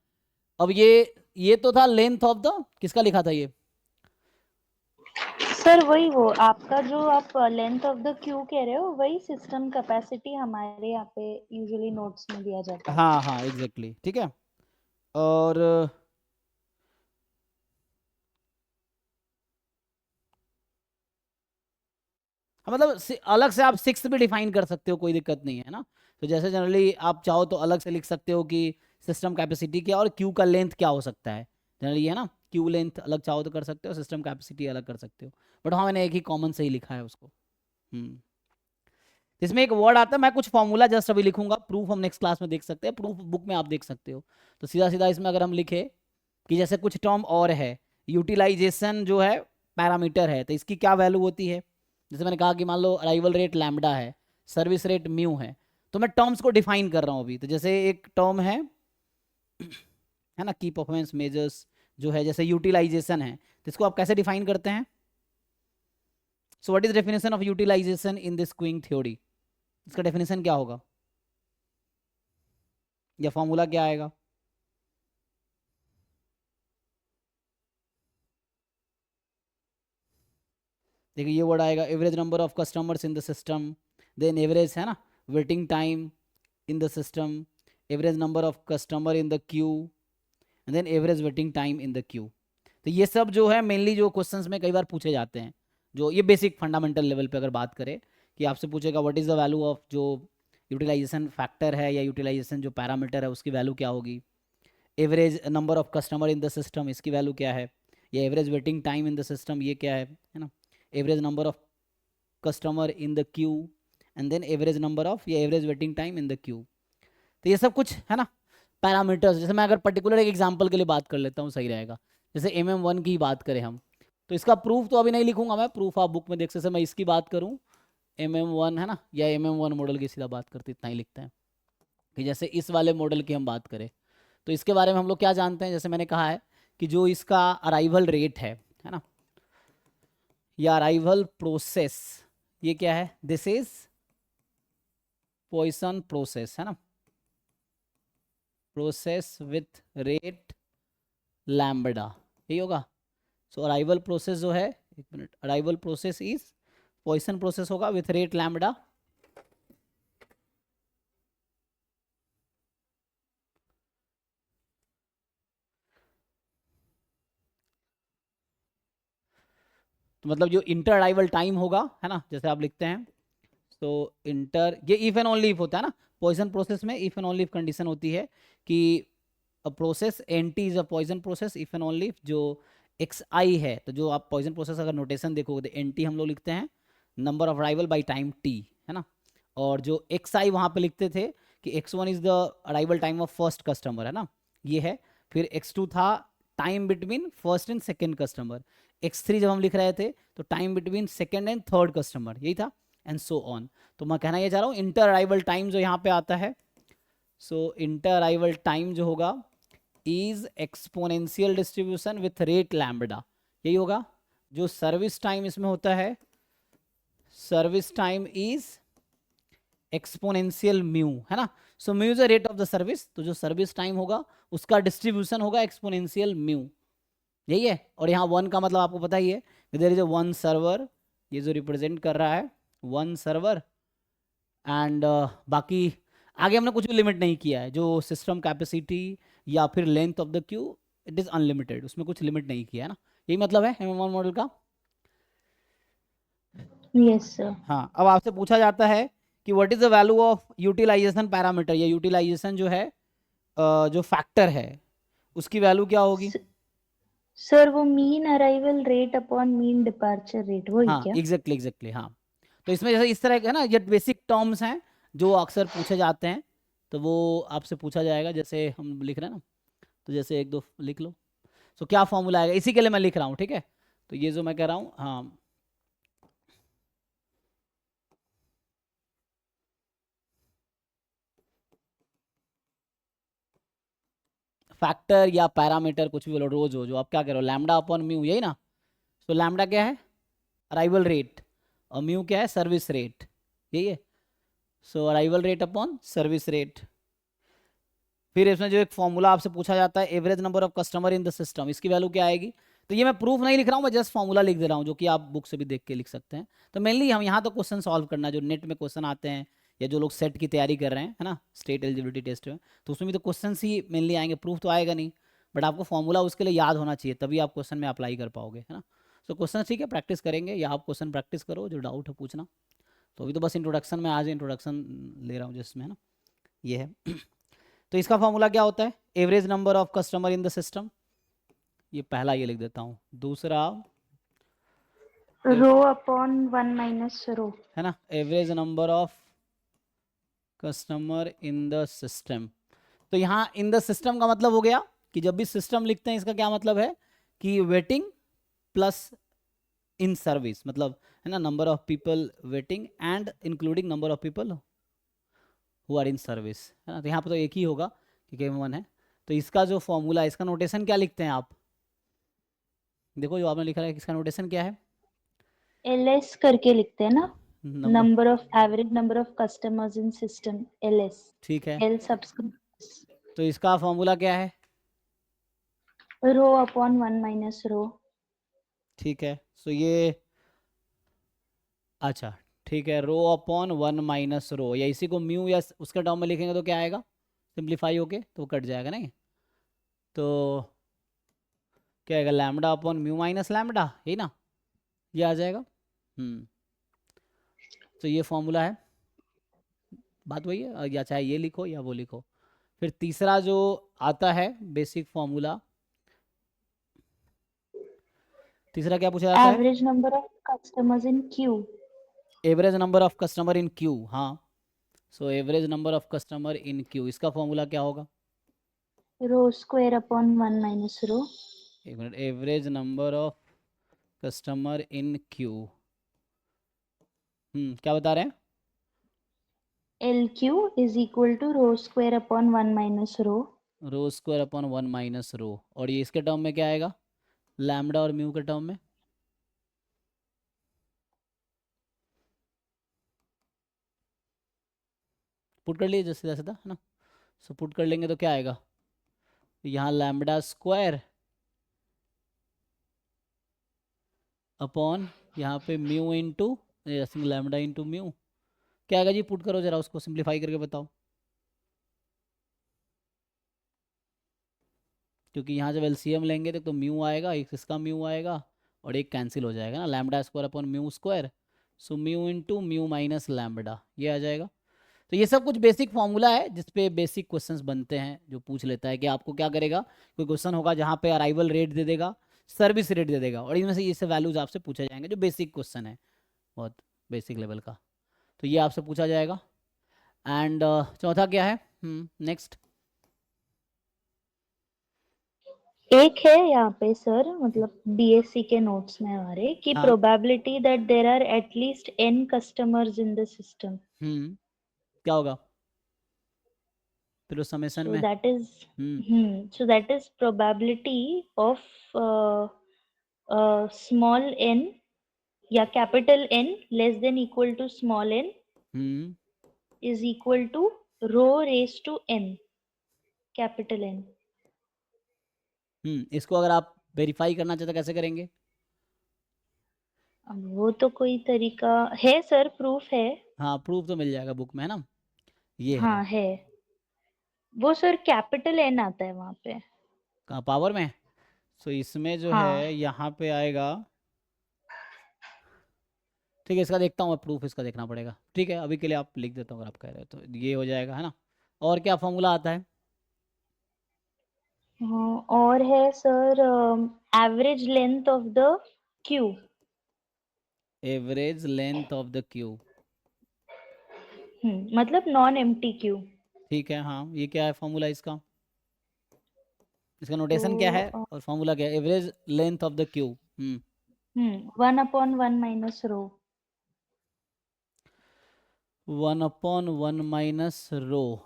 अब ये तो था लेंथ ऑफ द, किसका लिखा था ये? सर वही वो आपका जो आप लेंथ ऑफ द क्यू कह रहे हो, वही सिस्टम कैपेसिटी हमारे यहाँ पे यूजुअली नोट्स में दिया जाता है। हाँ हाँ एग्जैक्टली, ठीक है। और मतलब अलग से आप 6 भी डिफाइन कर सकते हो, कोई दिक्कत नहीं है ना। तो जैसे जनरली आप चाहो तो अलग से लिख सकते हो कि सिस्टम कैपेसिटी क्या और क्यू का लेंथ क्या हो सकता है, जनरली है ना। क्यू लेंथ अलग चाहो तो कर सकते हो, सिस्टम कैपेसिटी अलग कर सकते हो, बट हाँ मैंने एक ही कॉमन से ही लिखा है उसको। इसमें एक वर्ड आता है, मैं कुछ फॉर्मूला जस्ट अभी लिखूंगा, प्रूफ हम नेक्स्ट क्लास में देख सकते हैं, प्रूफ बुक में आप देख सकते हो। तो सीधा सीधा इसमें अगर हम लिखे कि जैसे कुछ टर्म और है, यूटिलाइजेशन जो है पैरामीटर है, तो इसकी क्या वैल्यू होती है। जैसे मैंने कहा कि मान लो अराइवल रेट लैम्बडा है, सर्विस रेट म्यू है, तो मैं टर्म्स को डिफाइन कर रहा हूँ अभी। तो जैसे एक टर्म है ना, की परफॉर्मेंस मेजर्स जो है, जैसे यूटिलाइजेशन है, तो इसको आप कैसे डिफाइन करते हैं? So what is definition of utilisation in this queuing theory? इसका डेफिनेशन क्या होगा या फॉर्मूला क्या आएगा? देखिए ये वर्ड आएगा, average number of customers in the system, then average है ना waiting time in the system, average number of customer in the queue, and then average waiting time in the queue. तो ये सब जो है मेनली जो questions में कई बार पूछे जाते हैं, जो ये बेसिक फंडामेंटल लेवल पे अगर बात करें कि आपसे पूछेगा what is the value of जो यूटिलाइजेशन फैक्टर है या यूटिलाइजेशन जो पैरामीटर है उसकी वैल्यू क्या होगी, average number of customer in the system इसकी वैल्यू क्या है, या average waiting time in the system ये क्या है ना, average number of customer in the queue, and then average number of या average waiting time in the queue. तो ये सब कुछ है ना पैरामीटर्स। जैसे मैं अगर पर्टिकुलर एक एग्जांपल के लिए बात कर लेता हूँ, सही रहेगा। जैसे MM1 की बात करें हम, तो इसका प्रूफ तो अभी नहीं लिखूंगा मैं, प्रूफ आप बुक में देख सकते हैं। मैं इसकी बात करूँ MM1 है ना, या MM1 मॉडल की सीधा बात करते इतना ही लिखते हैं कि जैसे इस वाले मॉडल की हम बात करें तो इसके बारे में हम लोग क्या जानते हैं। जैसे मैंने कहा है कि जो इसका अराइवल रेट है ना, या अराइवल प्रोसेस, ये क्या है, दिस इज पॉइसन प्रोसेस है ना, प्रोसेस विथ रेट लैम्बडा, यही होगा। सो अराइवल प्रोसेस जो है, एक minute, arrival process is Poisson process होगा विथ रेट लैम्बडा। तो मतलब जो इंटर अराइवल टाइम होगा है ना, जैसे आप लिखते हैं तो इंटर, ये इफ एंड ओनली इफ होता है ना, पॉइजन प्रोसेस में if and only if condition होती है कि a process NT is a Poisson process if and only if जो एक्स आई है। तो जो आप पॉइजन प्रोसेस अगर नोटेशन देखोगे तो एनटी हम लोग लिखते हैं number of arrival by time T है ना, और जो एक्स आई वहाँ पे लिखते थे कि x1 is the arrival time of first customer है ना, ये है। फिर x2 था time between first and second customer, x3 जब हम लिख रहे थे तो time between second and third customer, यही था, एंड सो ऑन। तो मैं कहना ये चाह रहा हूँ इंटर अराइवल टाइम जो यहाँ पे आता है, सो इंटर अराइवल टाइम जो होगा is exponential distribution with rate lambda, यही होगा। जो सर्विस टाइम इसमें होता है, service time is exponential mu है ना, so mu is the rate of the service, तो जो सर्विस टाइम होगा उसका डिस्ट्रीब्यूशन होगा एक्सपोनेंशियल म्यू, यही है। और यहाँ वन का मतलब आपको पता ही है, there is a one server, ये जो रिप्रेजेंट कर रहा है वन सर्वर, एंड बाकी आगे हमने कुछ भी लिमिट नहीं किया है। जो सिस्टम कैपेसिटी या फिर length of the Q, it is unlimited, उसमें कुछ लिमिट नहीं किया है ना, यही मतलब है MM1 मॉडल का। Yes sir. हाँ, अब आपसे पूछा जाता है कि what is the value of utilisation parameter, या यूटिलाइजेशन जो है जो फैक्टर है उसकी वैल्यू क्या होगी? सर वो mean arrival rate upon mean departure rate वही हाँ क्या? एग्जैक्टली हाँ। तो इसमें जैसे इस तरह के है ना, ये बेसिक टर्म्स हैं जो अक्सर पूछे जाते हैं, तो वो आपसे पूछा जाएगा। जैसे हम लिख रहे हैं ना, तो जैसे एक दो लिख लो। तो क्या फॉर्मूला आएगा, इसी के लिए मैं लिख रहा हूँ, ठीक है। तो ये जो मैं कह रहा हूँ, हाँ, फैक्टर या पैरामीटर कुछ भी बोलो, रोज हो जो आप क्या कह रहे हो, लैम्डा अपॉन म्यू, यही ना। तो लैम्डा क्या है, अराइवल रेट, और म्यू क्या है, सर्विस रेट, यही है। So arrival rate upon service rate. फिर इसमें जो एक फॉर्मूला आपसे पूछा जाता है, average number of customer in the system, इसकी वैल्यू क्या आएगी? तो ये मैं प्रूफ नहीं लिख रहा हूँ, मैं जस्ट फॉर्मूला लिख दे रहा हूँ, जो कि आप बुक से भी देख के लिख सकते हैं। तो मेनली हम यहाँ तो क्वेश्चन सॉल्व करना, जो नेट में क्वेश्चन आते हैं या जो लोग सेट की तैयारी कर रहे हैं, है ना, स्टेट एलिजिबिलिटी टेस्ट में, तो उसमें भी तो क्वेश्चन ही मेनली आएंगे, प्रूफ तो आएगा नहीं। बट आपको फॉर्मूला उसके लिए याद होना चाहिए, तभी आप क्वेश्चन में अप्लाई कर पाओगे, है ना। तो क्वेश्चन ठीक है, प्रैक्टिस करेंगे, या आप क्वेश्चन प्रैक्टिस करो, जो डाउट है पूछना। तो अभी तो बस इंट्रोडक्शन में, आज इंट्रोडक्शन ले रहा हूँ जिसमें, है ना, ये है। तो इसका फॉर्मूला क्या होता है, average number of customer in the system, ये पहला ये लिख देता हूँ। दूसरा रो अपॉन 1 माइनस रो, है ना, average number of customer in the system. तो यहाँ इन द सिस्टम का मतलब हो गया कि जब भी सिस्टम लिखते हैं, इसका क्या मतलब है कि वेटिंग प्लस इन सर्विस, मतलब है ना, number of people waiting and including number of people who are in service, है ना। तो यहाँ पर तो एक ही होगा क्योंकि M1 है। तो इसका जो फॉर्मूला है, इसका नोटेशन क्या लिखते हैं आप, देखो जो आपने लिखा है, इसका नोटेशन क्या है? एलएस करके लिखते हैं ना, number, number of average number of customers in system, LS, ठीक है। एल सबस्क्रिप्ट, तो इसका फॉर्मूला क्या है? रो अपॉन 1 माइनस रो। ठीक है, सो ये, अच्छा ठीक है, रो अपॉन 1 माइनस रो, या इसी को म्यू या उसके टर्म में लिखेंगे तो क्या आएगा, सिंप्लीफाई होके तो कट जाएगा नहीं, तो क्या आएगा, lambda upon mu minus lambda, यही ना, ये आ जाएगा। तो ये फॉर्मूला है, बात वही है, या चाहे ये लिखो या वो लिखो। फिर तीसरा जो आता है बेसिक फॉर्मूला, तीसरा क्या पूछा जाता है, average number of customers in queue, average number of customer in queue, हाँ। So average number of customer in queue, इसका फॉर्मूला क्या होगा? Rho square upon 1 minus rho, एक minute, average number of customer in queue, क्या बता रहे हैं? L Q is equal to rho square upon 1 minus rho, rho square upon 1 minus rho, और ये इसके टर्म में क्या आएगा, लैम्डा और म्यू के टर्म में। पुट कर लीजिए सीधा सीधा, है ना। सो पुट कर लेंगे तो क्या आएगा, यहाँ लैम्डा स्क्वायर अपॉन यहाँ पे mu into lambda into mu, क्या आएगा जी, पुट करो जरा, उसको सिंप्लीफाई करके बताओ। क्योंकि यहाँ जब एलसीएम लेंगे तो म्यू आएगा, एक इसका म्यू आएगा और एक कैंसिल हो जाएगा ना, lambda square upon mu square, so mu into mu minus lambda, ये आ जाएगा। तो ये सब कुछ बेसिक फॉर्मूला है जिसपे बेसिक क्वेश्चंस बनते हैं, जो पूछ लेता है कि आपको क्या करेगा, कोई क्वेश्चन होगा जहाँ पे अराइवल रेट दे देगा, सर्विस रेट दे देगा, और इनमें से ये से वैल्यूज आपसे पूछे जाएंगे, जो बेसिक क्वेश्चन है, बहुत बेसिक लेवल का। तो ये आपसे पूछा जाएगा। एंड चौथा क्या है, नेक्स्ट, एक है यहाँ पे सर, मतलब बीएससी के नोट्स में हमारे कि हाँ, probability that there are at least n customers in the system, क्या होगा फिर उस समेसन so में, that is hmm so that is probability of small n या capital N less than equal to small n hmm is equal to rho raised to n capital N। इसको अगर आप verify करना चाहते कैसे करेंगे? अब वो तो कोई तरीका है सर, प्रूफ है। हाँ, प्रूफ तो मिल जाएगा बुक में, है ना, ये है। हाँ है, वो सर कैपिटल N आता है वहां पे। कहाँ, पावर में? सो इसमें जो हाँ है यहाँ पे आएगा, ठीक है, इसका देखता हूँ मैं, प्रूफ इसका देखना पड़ेगा, ठीक है, अभी के लिए आप लिख देता हूँ अगर आप कह रहे हो तो ये हो जाएगा, है ना। और क्या फॉर्मूला आता है? हाँ, और है sir average length of the Q. Average length of the Q, मतलब नॉन एम्प्टी क्यू। ठीक है, हाँ, ये क्या है फॉर्मूला इसका? इसका तो नोटेशन क्या है और फॉर्मूला क्या है? Average length of the Q. 1/1 - रो। 1/1 - रो,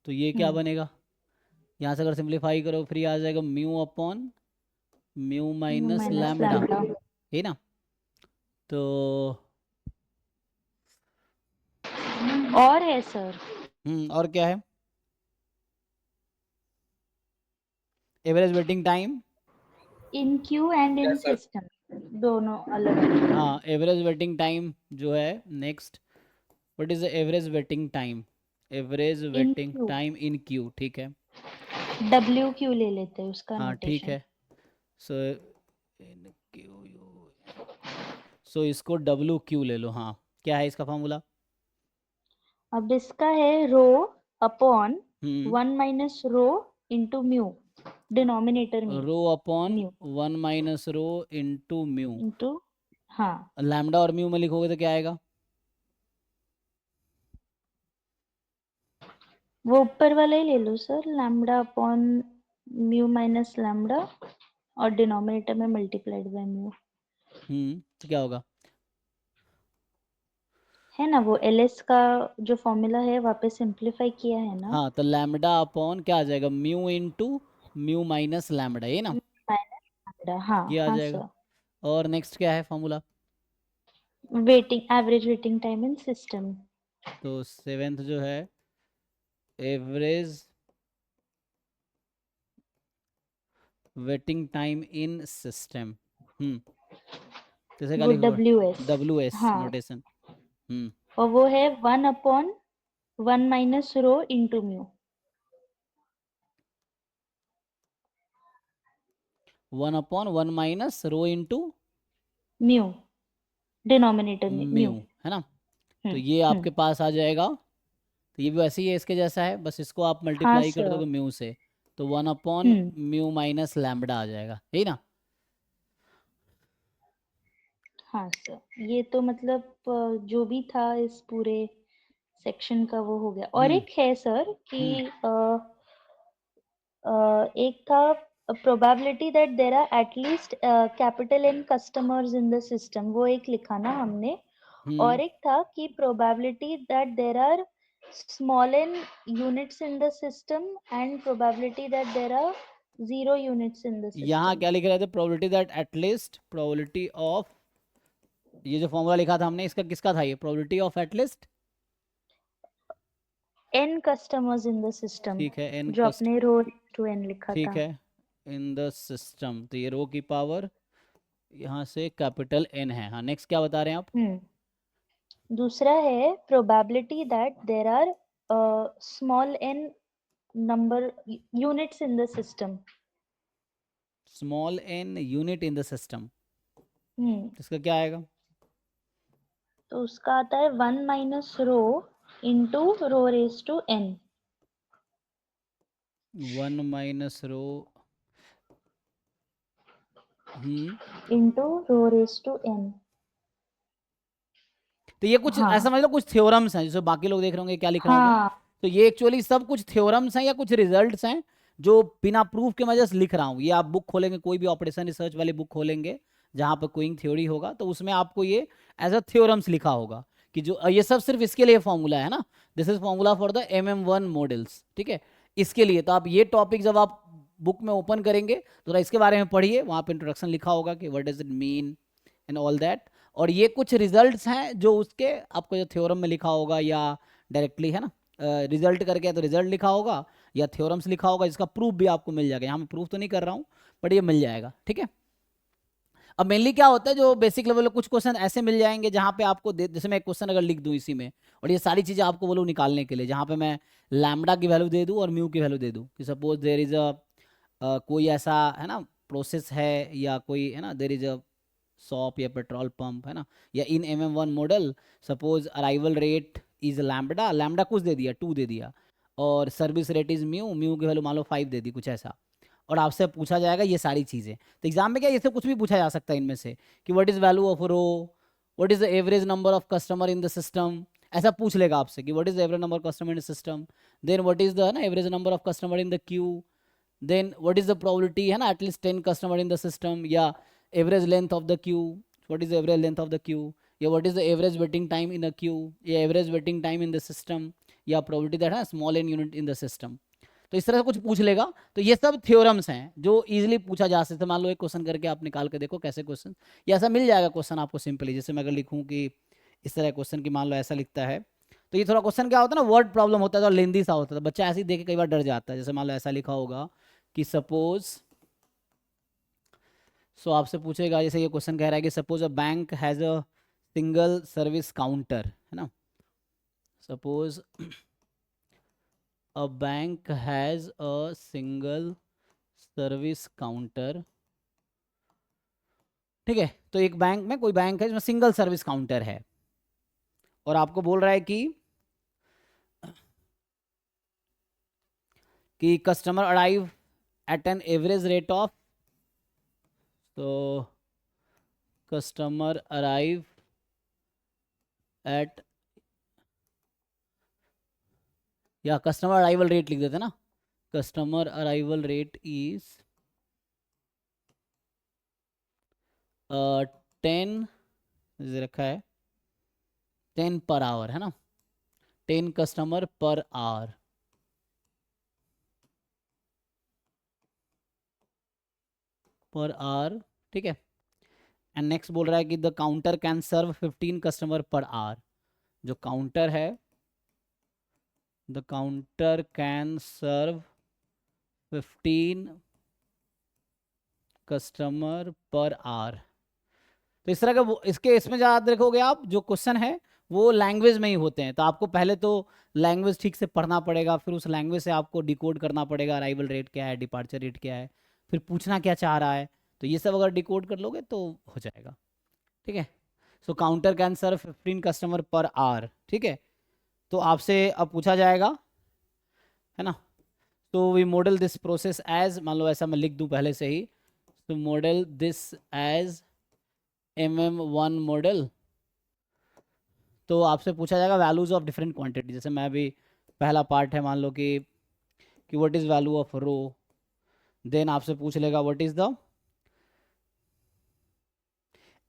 तो ये क्या बनेगा? यहाँ से अगर सिंप्लीफाई करो फिर ये आ जाएगा mu minus minus lambda, lambda. है ना। तो और है सर और क्या है? Average waiting time, in Q and in system, दोनों अलग अलग। हाँ, एवरेज वेटिंग टाइम जो है next, what is the average waiting time? Average in waiting queue, time in Q, ठीक है, डब्ल्यू क्यू ले लेते हैं उसका हाँ ठीक नोटेशन। है। सो इन क्यू यू, सो इसको डब्ल्यू क्यू ले लो, हाँ, क्या है इसका फॉर्मूला? अब इसका है रो अपॉन हम्म 1 - रो इंटू म्यू, डिनोमिनेटर में rho upon mu 1 - rho into mu. Into, हाँ लैम्डा और म्यू में लिखोगे तो क्या आएगा? वो ऊपर वाला ही ले लो sir, lambda upon mu minus lambda और डिनोमिनेटर में मल्टीप्लाइड बाय म्यू। तो क्या होगा? है ना, वो एलएस का जो फॉर्मूला है वहाँ पे सिंप्लीफाई किया है ना। हाँ, तो लैम्डा अपॉन क्या आ जाएगा? Mu into mu minus lambda, ये ना, माइनस लैम्डा, हाँ ये आ हाँ जाएगा। सर। और नेक्स्ट क्या है formula? Waiting, average waiting time इन सिस्टम। तो सेवेंथ जो है एवरेज वेटिंग टाइम इन सिस्टम, जैसे क्या वो लिखोगे? W S. डब्ल्यू एस हाँ, नोटेशन। हम्म और वो है 1/1 - rho into mu. 1/1 - rho into mu, denominator में म्यू, म्यू। है ना। तो हम्म ये हम्म आपके पास आ जाएगा, तो ये भी वैसे ही है, इसके जैसा है, बस इसको आप हाँ मल्टीप्लाई कर सर। दोगे म्यू से, तो 1/म्यू हम्म माइनस लैम्बडा आ जाएगा, यही ना। हाँ सर, ये तो मतलब जो भी था इस पूरे सेक्शन का वो हो गया। और हम्म एक है सर कि हम्म एक था probability that there are at least capital N customers in the system, वो एक लिखा ना हमने। हम्म और एक था कि probability that there are small n units in the system and probability that there are 0 units in the यहाँ system. क्या लिख रहे थे? Probability that at least, probability of, ये जो फॉर्मूला लिखा था हमने इसका किसका था? ये probability of at least, n customers in the system, ठीक है, एन जो कस्ट, अपने रो टू n लिखा ठीक था। है, इन द सिस्टम, तो ये रो की पावर यहाँ से कैपिटल एन है, हाँ, नेक्स्ट क्या बता रहे हैं आप? दूसरा है probability that there are small n number units in the system. Small n unit in the system, hmm इसका क्या आएगा? तो उसका आता है 1 - rho into rho raise to n 1 - rho, into rho raise to n। तो ये कुछ ऐसा हाँ समझ लो, कुछ थ्योरम्स हैं, जैसे बाकी लोग देख रहे होंगे क्या लिख रहा हूँ मैं, हाँ तो ये एक्चुअली सब कुछ थ्योरम्स हैं या कुछ रिजल्ट्स हैं जो बिना प्रूफ के मैं जस्ट लिख रहा हूँ। ये आप बुक खोलेंगे, कोई भी ऑपरेशन रिसर्च वाली बुक खोलेंगे जहाँ पर कोइंग थ्योरी होगा, तो उसमें आपको ये एज अ थ्योरम्स लिखा होगा कि जो ये सब सिर्फ इसके लिए फॉर्मूला है ना, this is formula for the MM1 models, ठीक है, इसके लिए। तो आप ये टॉपिक जब आप बुक में ओपन करेंगे तो इसके बारे में पढ़िए, वहाँ पे इंट्रोडक्शन लिखा होगा कि what does it mean and all that. और ये कुछ रिजल्ट्स हैं जो उसके आपको जो थ्योरम में लिखा होगा या डायरेक्टली, है ना, रिजल्ट करके है तो रिजल्ट लिखा होगा या थ्योरम्स लिखा होगा, जिसका प्रूफ भी आपको मिल जाएगा। यहाँ मैं प्रूफ तो नहीं कर रहा हूँ, बट ये मिल जाएगा, ठीक है। अब मेनली क्या होता है, जो बेसिक लेवल कुछ क्वेश्चन ऐसे मिल जाएंगे जहाँ पे आपको जैसे मैं एक क्वेश्चन अगर लिख दूँ इसी में, और ये सारी चीज़ें आपको बोलूँ निकालने के लिए, जहाँ पे मैं लैम्डा की वैल्यू दे दूँ और म्यू की वैल्यू दे दूँ कि सपोज देयर इज अ कोई ऐसा, है ना, प्रोसेस है या कोई है ना, देर इज अ शॉप या पेट्रोल पंप है ना, या इन MM1 model suppose arrival rate is lambda, lambda कुछ दे दिया 2 दे दिया, और service rate is mu, mu की वैल्यू मान लो 5 दे दी, कुछ ऐसा, और आपसे पूछा जाएगा ये सारी चीज़ें। तो एग्जाम में क्या, ये सब कुछ भी पूछा जा सकता है इनमें से, कि what is value of rho, what is the average number of customer in the system, ऐसा पूछ लेगा आपसे कि what is the average number of customer in the system, then what is the ना average number of customer in the queue, then what is the probability है ना at least 10 customer in the system, या average length of the queue, what is the average length of the queue, या what is the average waiting time in the queue, या average waiting time in the system, या probability that है small n unit in the system. तो इस तरह से कुछ पूछ लेगा। तो ये सब थ्योरम्स हैं जो इजीली पूछा जा सकता है। मान लो एक क्वेश्चन करके आप निकाल के देखो कैसे क्वेश्चन, या ऐसा मिल जाएगा क्वेश्चन आपको सिंपली, जैसे मैं अगर लिखूं कि इस तरह क्वेश्चन की मान लो ऐसा लिखता है, तो ये थोड़ा क्वेश्चन क्या होता है ना, वर्ड प्रॉब्लम होता है, तो लेंदी सा होता है, तो बच्चा ऐसे ही देख के कई बार डर जाता है। जैसे मान लो ऐसा लिखा होगा कि सपोज, सो आपसे पूछेगा, जैसे ये क्वेश्चन कह रहा है कि suppose a bank has a single service counter, है ना, suppose a bank has a single service counter, ठीक है। तो एक बैंक में, कोई बैंक है जिसमें सिंगल सर्विस काउंटर है, और आपको बोल रहा है कि customer arrive at an average rate of, तो कस्टमर अराइव एट, या कस्टमर अराइवल रेट लिख देते ना, कस्टमर अराइवल रेट इज 10 रखा है 10 पर आवर, है ना, 10 कस्टमर पर आवर, ठीक है। एंड नेक्स्ट बोल रहा है कि the counter can serve 15 customer per hour, जो काउंटर है, the counter can serve 15 customer per hour. तो इस तरह का इसके इसमें याद रखोगे आप, जो क्वेश्चन है वो लैंग्वेज में ही होते हैं, तो आपको पहले तो लैंग्वेज ठीक से पढ़ना पड़ेगा, फिर उस लैंग्वेज से आपको डिकोड करना पड़ेगा, अराइवल रेट क्या है, डिपार्चर रेट क्या है, फिर पूछना क्या चाह रहा है, तो ये सब अगर डिकोड कर लोगे तो हो जाएगा, ठीक है। So counter can serve 15 customer per hour, ठीक है। तो आपसे अब पूछा जाएगा, है ना, तो we model this process as, मान लो ऐसा मैं लिख दूं पहले से ही, तो model this as MM1 model. तो आपसे पूछा जाएगा वैल्यूज ऑफ डिफरेंट क्वांटिटी, जैसे मैं अभी पहला पार्ट है मान लो कि what is value of rho, then आपसे पूछ लेगा what is the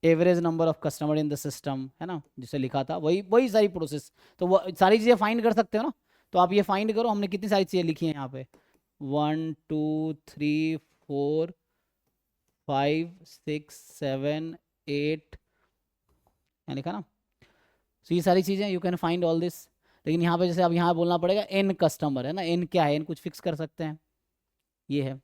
average number of customer in the system, है ना, जिसे लिखा था, वही वही सारी प्रोसेस। तो वो सारी चीज़ें फाइंड कर सकते हो ना, तो आप ये फाइंड करो, हमने कितनी सारी चीज़ें लिखी हैं यहाँ पे, 1 2 3 4 5 6 7 8 यहाँ लिखा ना, तो ये सारी चीज़ें you can find all this. लेकिन यहाँ पे जैसे अब यहाँ बोलना पड़ेगा n कस्टमर, है ना, n क्या है, n कुछ फिक्स कर सकते हैं, ये है,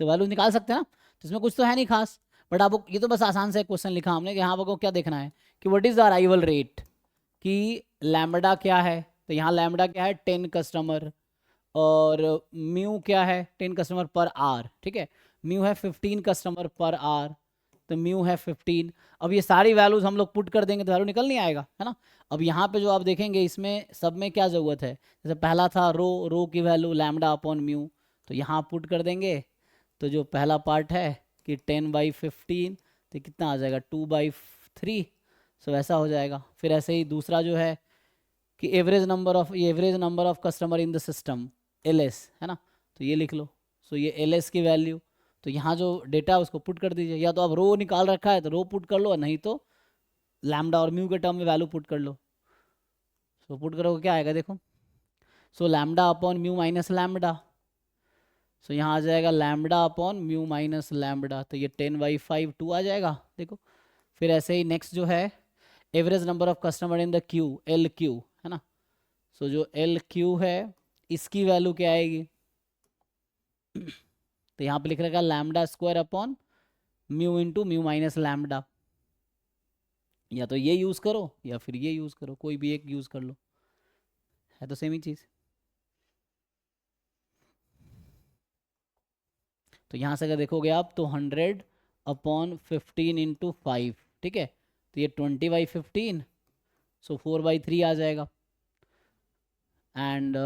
तो वैल्यू निकाल सकते हैं ना, तो इसमें कुछ तो है नहीं खास, बट आपको ये तो बस आसान से क्वेश्चन लिखा हमने कि यहाँ आपको क्या देखना है कि what is the arrival rate, कि लैम्बडा क्या है, तो यहाँ लैम्बडा क्या है 10 कस्टमर, और म्यू क्या है 10 कस्टमर पर आवर, ठीक है, म्यू है 15 कस्टमर पर आवर, तो म्यू है 15। अब ये सारी वैल्यूज हम लोग पुट कर देंगे तो वैल्यू निकल नहीं आएगा, है ना। अब यहाँ पे जो आप देखेंगे इसमें सब में क्या ज़रूरत है, जैसे पहला था रो की वैल्यू लैम्बडा अपॉन म्यू, तो यहाँ पुट कर देंगे, तो जो पहला पार्ट है कि 10/15, तो कितना आ जाएगा 2/3, सो ऐसा हो जाएगा। फिर ऐसे ही दूसरा जो है कि average number of customer in the system LS, है ना, तो ये लिख लो, सो ये LS की वैल्यू, तो यहाँ जो डेटा है उसको पुट कर दीजिए, या तो आप रो निकाल रखा है तो रो पुट कर लो, नहीं तो लैम्बडा और म्यू के टर्म में वैल्यू पुट कर लो। सो पुट करोगे क्या आएगा देखो, so lambda upon mu minus lambda, so यहाँ आ जाएगा lambda upon mu minus lambda, तो ये 10/5 2 आ जाएगा देखो। फिर ऐसे ही नेक्स्ट जो है average number of customer in the Q LQ, है ना, सो जो LQ है इसकी वैल्यू क्या आएगी, तो यहाँ पे लिख रखा lambda square upon mu into mu minus lambda, या तो ये यूज़ करो या फिर ये यूज़ करो, कोई भी एक यूज़ कर लो, है तो सेम ही चीज़। तो यहाँ से अगर देखोगे आप तो 100/15 इंटू 5, ठीक है, तो ये 20/15, सो 4/3 आ जाएगा। एंड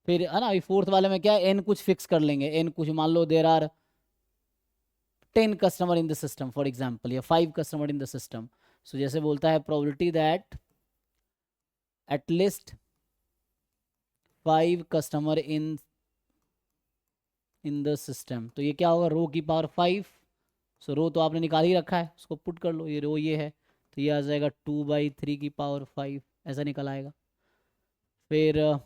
फिर है ना, फोर्थ वाले में क्या है, एन कुछ फिक्स कर लेंगे, एन कुछ मान लो there are 10 customer in the system for example, या 5 customer in the system. So जैसे बोलता है probability that at least 5 customer in the system, तो ये क्या होगा, रो की पावर 5। सो रो तो आपने निकाल ही रखा है, उसको पुट कर लो, ये रो ये है, तो ये आ जाएगा 2/3 की पावर 5, ऐसा निकल आएगा। फिर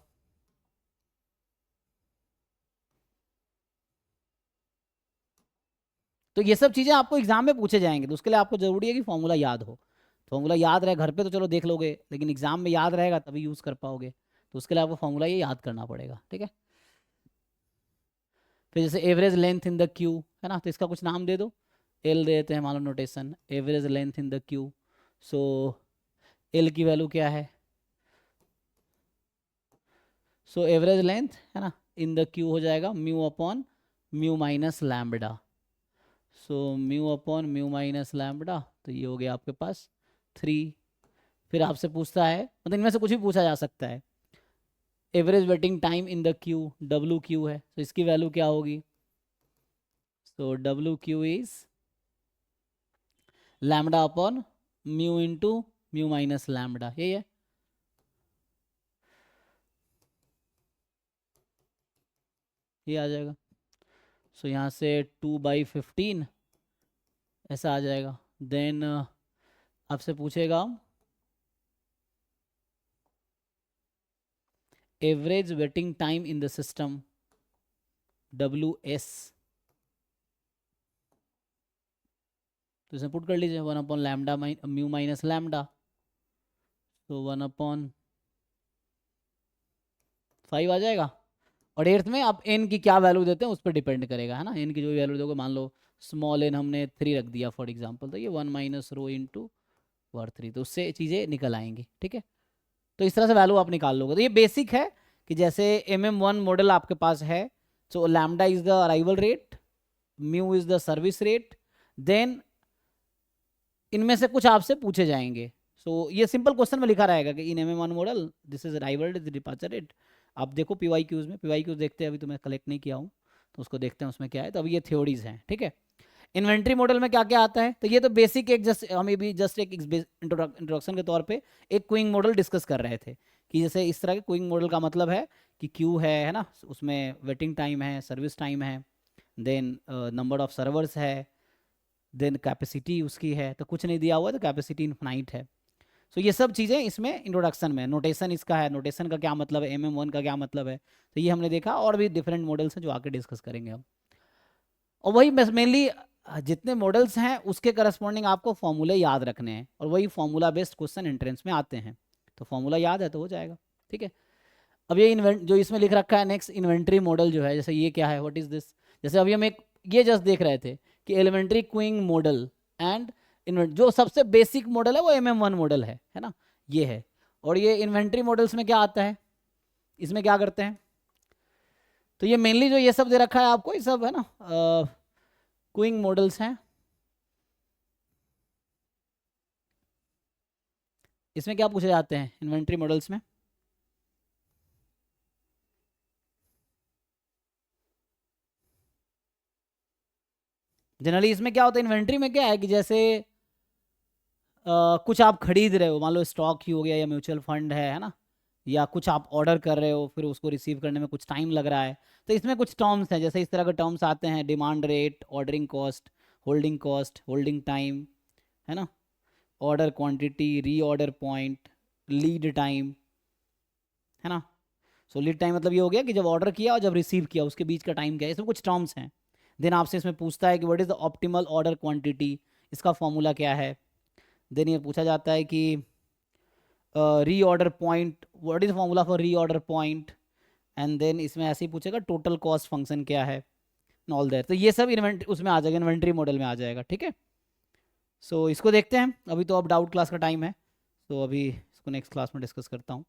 तो ये सब चीज़ें आपको एग्जाम में पूछे जाएंगे, तो उसके लिए आपको जरूरी है कि फॉर्मूला याद हो। फॉर्मूला याद रहे, घर पे तो चलो देख लोगे, लेकिन एग्जाम में याद रहेगा तभी यूज़ कर पाओगे, तो उसके लिए आपको फॉर्मूला ये याद करना पड़ेगा, ठीक है। फिर जैसे average length in the Q है ना, तो इसका कुछ नाम दे दो, एल दे देते हैं मान लो notation, average length in the queue. So L की वैल्यू क्या है, सो एवरेज लेंथ है ना इन द क्यू हो जाएगा mu upon mu minus lambda. So mu upon mu minus lambda, तो ये हो गया आपके पास 3। फिर आपसे पूछता है, मतलब इनमें से कुछ भी पूछा जा सकता है, average waiting time in the Q, W Q है, तो इसकी वैल्यू क्या होगी, so W Q is lambda upon mu into mu minus lambda, यही है। ये आ जाएगा, सो यहाँ से 2/15 ऐसा आ जाएगा। देन आपसे पूछेगा average waiting time in the system, WS, तो इसमें पुट कर लीजिए 1 upon lambda mu minus lambda, तो 1/5 आ जाएगा। और एर्थ में आप एन की क्या वैल्यू देते हैं उस पर डिपेंड करेगा, है ना, एन की जो वैल्यू दोगे, मान लो स्मॉल एन हमने 3 रख दिया फॉर एग्जांपल, तो ये 1 माइनस रो इंटू वर 3, तो उससे चीज़ें निकल आएंगी, ठीक है। तो इस तरह से वैल्यू आप निकाल लोगे। तो ये बेसिक है कि जैसे MM1 मॉडल आपके पास है, so lambda is the arrival rate, mu is the service rate, then इनमें से कुछ आपसे पूछे जाएंगे। सो ये सिंपल क्वेश्चन में लिखा रहेगा कि इन MM1 model this is arrival rate, departure rate. आप देखो PYQs में, PYQs देखते हैं, अभी तो मैं कलेक्ट नहीं किया हूँ, तो उसको देखते हैं उसमें क्या है। तो अभी ये थ्योरीज हैं, ठीक है। इन्वेंट्री मॉडल में क्या क्या आता है, तो ये तो बेसिक एक जस्ट हमें भी जस्ट एक इंट्रोडक्शन के तौर पे एक क्यूइंग मॉडल डिस्कस कर रहे थे, कि जैसे इस तरह के क्यूइंग मॉडल का मतलब है कि क्यू है ना, उसमें वेटिंग टाइम है, सर्विस टाइम है, देन नंबर ऑफ सर्वर्स है, देन कैपेसिटी उसकी है, तो कुछ नहीं दिया हुआ तो कैपेसिटी इनफाइनाइट है। सो ये सब चीज़ें इसमें इंट्रोडक्शन में, नोटेशन इसका है, नोटेशन का क्या मतलब है, MM1 का क्या मतलब है, तो ये हमने देखा। और भी डिफरेंट मॉडल्स हैं जो आके डिस्कस करेंगे हम। और वही मेनली जितने मॉडल्स हैं उसके करस्पॉन्डिंग आपको फॉर्मूले याद रखने हैं, और वही फॉर्मूला बेस्ड क्वेश्चन एंट्रेंस में आते हैं, तो फॉर्मूला याद है तो हो जाएगा, ठीक है। अब ये जो इसमें लिख रखा है नेक्स्ट इन्वेंट्री मॉडल जो है, जैसे ये क्या है, व्हाट इज दिस, जैसे अभी हम एक ये जस्ट देख रहे थे कि एलिमेंट्री क्यूइंग मॉडल एंड जो सबसे बेसिक मॉडल है वो MM1 मॉडल है ना, ये है। और ये इन्वेंट्री मॉडल्स में क्या आता है, इसमें क्या करते हैं, तो ये मेनली जो ये सब दे रखा है आपको, ये सब है ना क्यूइंग मॉडल्स हैं। इसमें क्या पूछे जाते हैं इन्वेंट्री मॉडल्स में, जनरली इसमें क्या होता है, इन्वेंट्री में क्या है कि जैसे कुछ आप खरीद रहे हो, मान लो स्टॉक ही हो गया या म्यूचुअल फंड है ना, या कुछ आप ऑर्डर कर रहे हो, फिर उसको रिसीव करने में कुछ टाइम लग रहा है, तो इसमें कुछ टर्म्स हैं, जैसे इस तरह के टर्म्स आते हैं, demand rate, ordering cost, holding time, है ना, ऑर्डर क्वांटिटी, री ऑर्डर पॉइंट, लीड टाइम, है ना। सो लीड टाइम मतलब ये हो गया कि जब ऑर्डर किया और जब रिसीव किया उसके बीच का टाइम क्या है, इसमें कुछ टर्म्स हैं। देन आपसे इसमें पूछता है कि what is the optimal order quantity, इसका फॉर्मूला क्या है। देन ये पूछा जाता है कि reorder point, what is formula for reorder point, and then इसमें ऐसे ही पूछेगा टोटल कॉस्ट फंक्शन क्या है, ऑल दैट। तो ये सब इन्वेंट्री उसमें आ जाएगा, इन्वेंट्री मॉडल में आ जाएगा, ठीक है। सो इसको देखते हैं, अभी तो अब डाउट क्लास का टाइम है, तो अभी इसको नेक्स्ट क्लास में डिस्कस करता हूँ।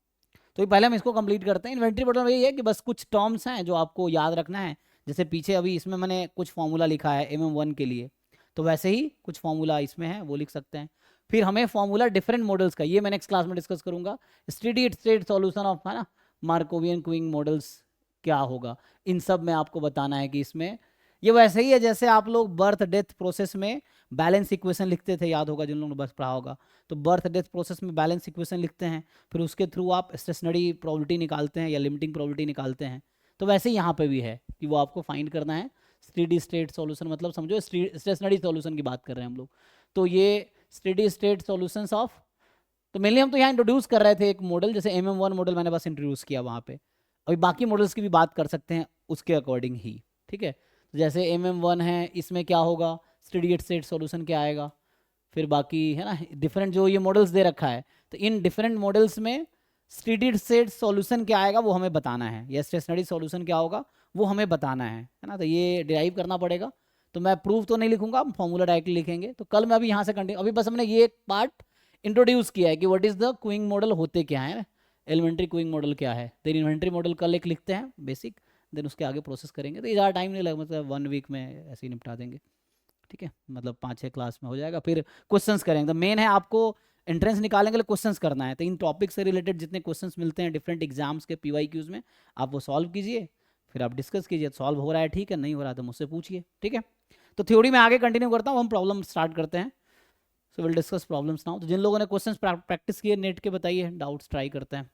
तो ये पहले हम इसको कंप्लीट करते हैं। इन्वेंट्री मॉडल में यही है कि बस कुछ टर्म्स हैं जो आपको याद रखना है। जैसे पीछे अभी इसमें मैंने कुछ फॉर्मूला लिखा है MM1 के लिए, तो वैसे ही कुछ फॉर्मूला इसमें है वो लिख सकते हैं। फिर हमें फॉर्मूला डिफरेंट मॉडल्स का, ये मैं नेक्स्ट क्लास में डिस्कस करूंगा। स्टेडी स्टेट सॉल्यूशन ऑफ, है ना, मार्कोवियन क्यूइंग मॉडल्स क्या होगा, इन सब में आपको बताना है कि इसमें ये वैसे ही है जैसे आप लोग बर्थ डेथ प्रोसेस में बैलेंस इक्वेशन लिखते थे, याद होगा जिन लोगों ने बस पढ़ा होगा। तो बर्थ डेथ प्रोसेस में बैलेंस इक्वेशन लिखते हैं, फिर उसके थ्रू आप स्टेशनरी प्रोबेबिलिटी निकालते हैं या लिमिटिंग प्रोबेबिलिटी निकालते हैं। तो वैसे ही यहाँ पे भी है कि वो आपको फाइंड करना है स्टेडी स्टेट सॉल्यूशन, मतलब समझो स्टेशनरी सॉल्यूशन की बात कर रहे हैं हम लोग। तो ये स्टेडी स्टेट सॉल्यूशंस ऑफ, तो मेनली हम तो यहाँ इंट्रोड्यूस कर रहे थे एक मॉडल, जैसे MM1 मॉडल मैंने बस इंट्रोड्यूस किया वहाँ पे। अभी बाकी मॉडल्स की भी बात कर सकते हैं उसके अकॉर्डिंग ही, ठीक है। तो जैसे MM1 है, इसमें क्या होगा, स्टेडी स्टेट सॉल्यूशन क्या आएगा, फिर बाकी है ना डिफरेंट जो ये मॉडल्स दे रखा है, तो इन डिफरेंट मॉडल्स में स्टेडी स्टेट सॉल्यूशन क्या आएगा वो हमें बताना है, या स्टेशनरी सॉल्यूशन क्या होगा वो हमें बताना है ना। तो ये डिराइव करना पड़ेगा। तो मैं प्रूफ तो नहीं लिखूंगा, हम फॉर्मूला डायरेक्टली लिखेंगे। तो कल मैं अभी यहाँ से कंटिन्यू, अभी बस हमने ये एक पार्ट इंट्रोड्यूस किया है कि what is the queuing model होते क्या है, एलिमेंट्री क्यूइंग मॉडल क्या है। देन इन्वेंट्री मॉडल कल एक लिखते हैं बेसिक, देन उसके आगे प्रोसेस करेंगे। तो ये ज़्यादा टाइम नहीं लगेगा, मतलब 1 वीक में ऐसे ही निपटा देंगे, ठीक है। मतलब 5-6 क्लास में हो जाएगा। फिर क्वेश्चंस करेंगे। तो मेन है आपको एंट्रेंस निकालने के लिए क्वेश्चंस करना है। तो इन टॉपिक से रिलेटेड जितने क्वेश्चंस मिलते हैं डिफरेंट एग्जाम्स के PYQs में, आप वो सॉल्व कीजिए, फिर आप डिस्कस कीजिए। सॉल्व हो रहा है ठीक है, नहीं हो रहा है तो मुझसे पूछिए, ठीक है। तो थ्योरी में आगे कंटिन्यू करता हूँ, हम प्रॉब्लम स्टार्ट करते हैं। So will discuss problems now. तो जिन लोगों ने क्वेश्चंस प्रैक्टिस किए नेट के, बताइए, डाउट्स ट्राई करते हैं।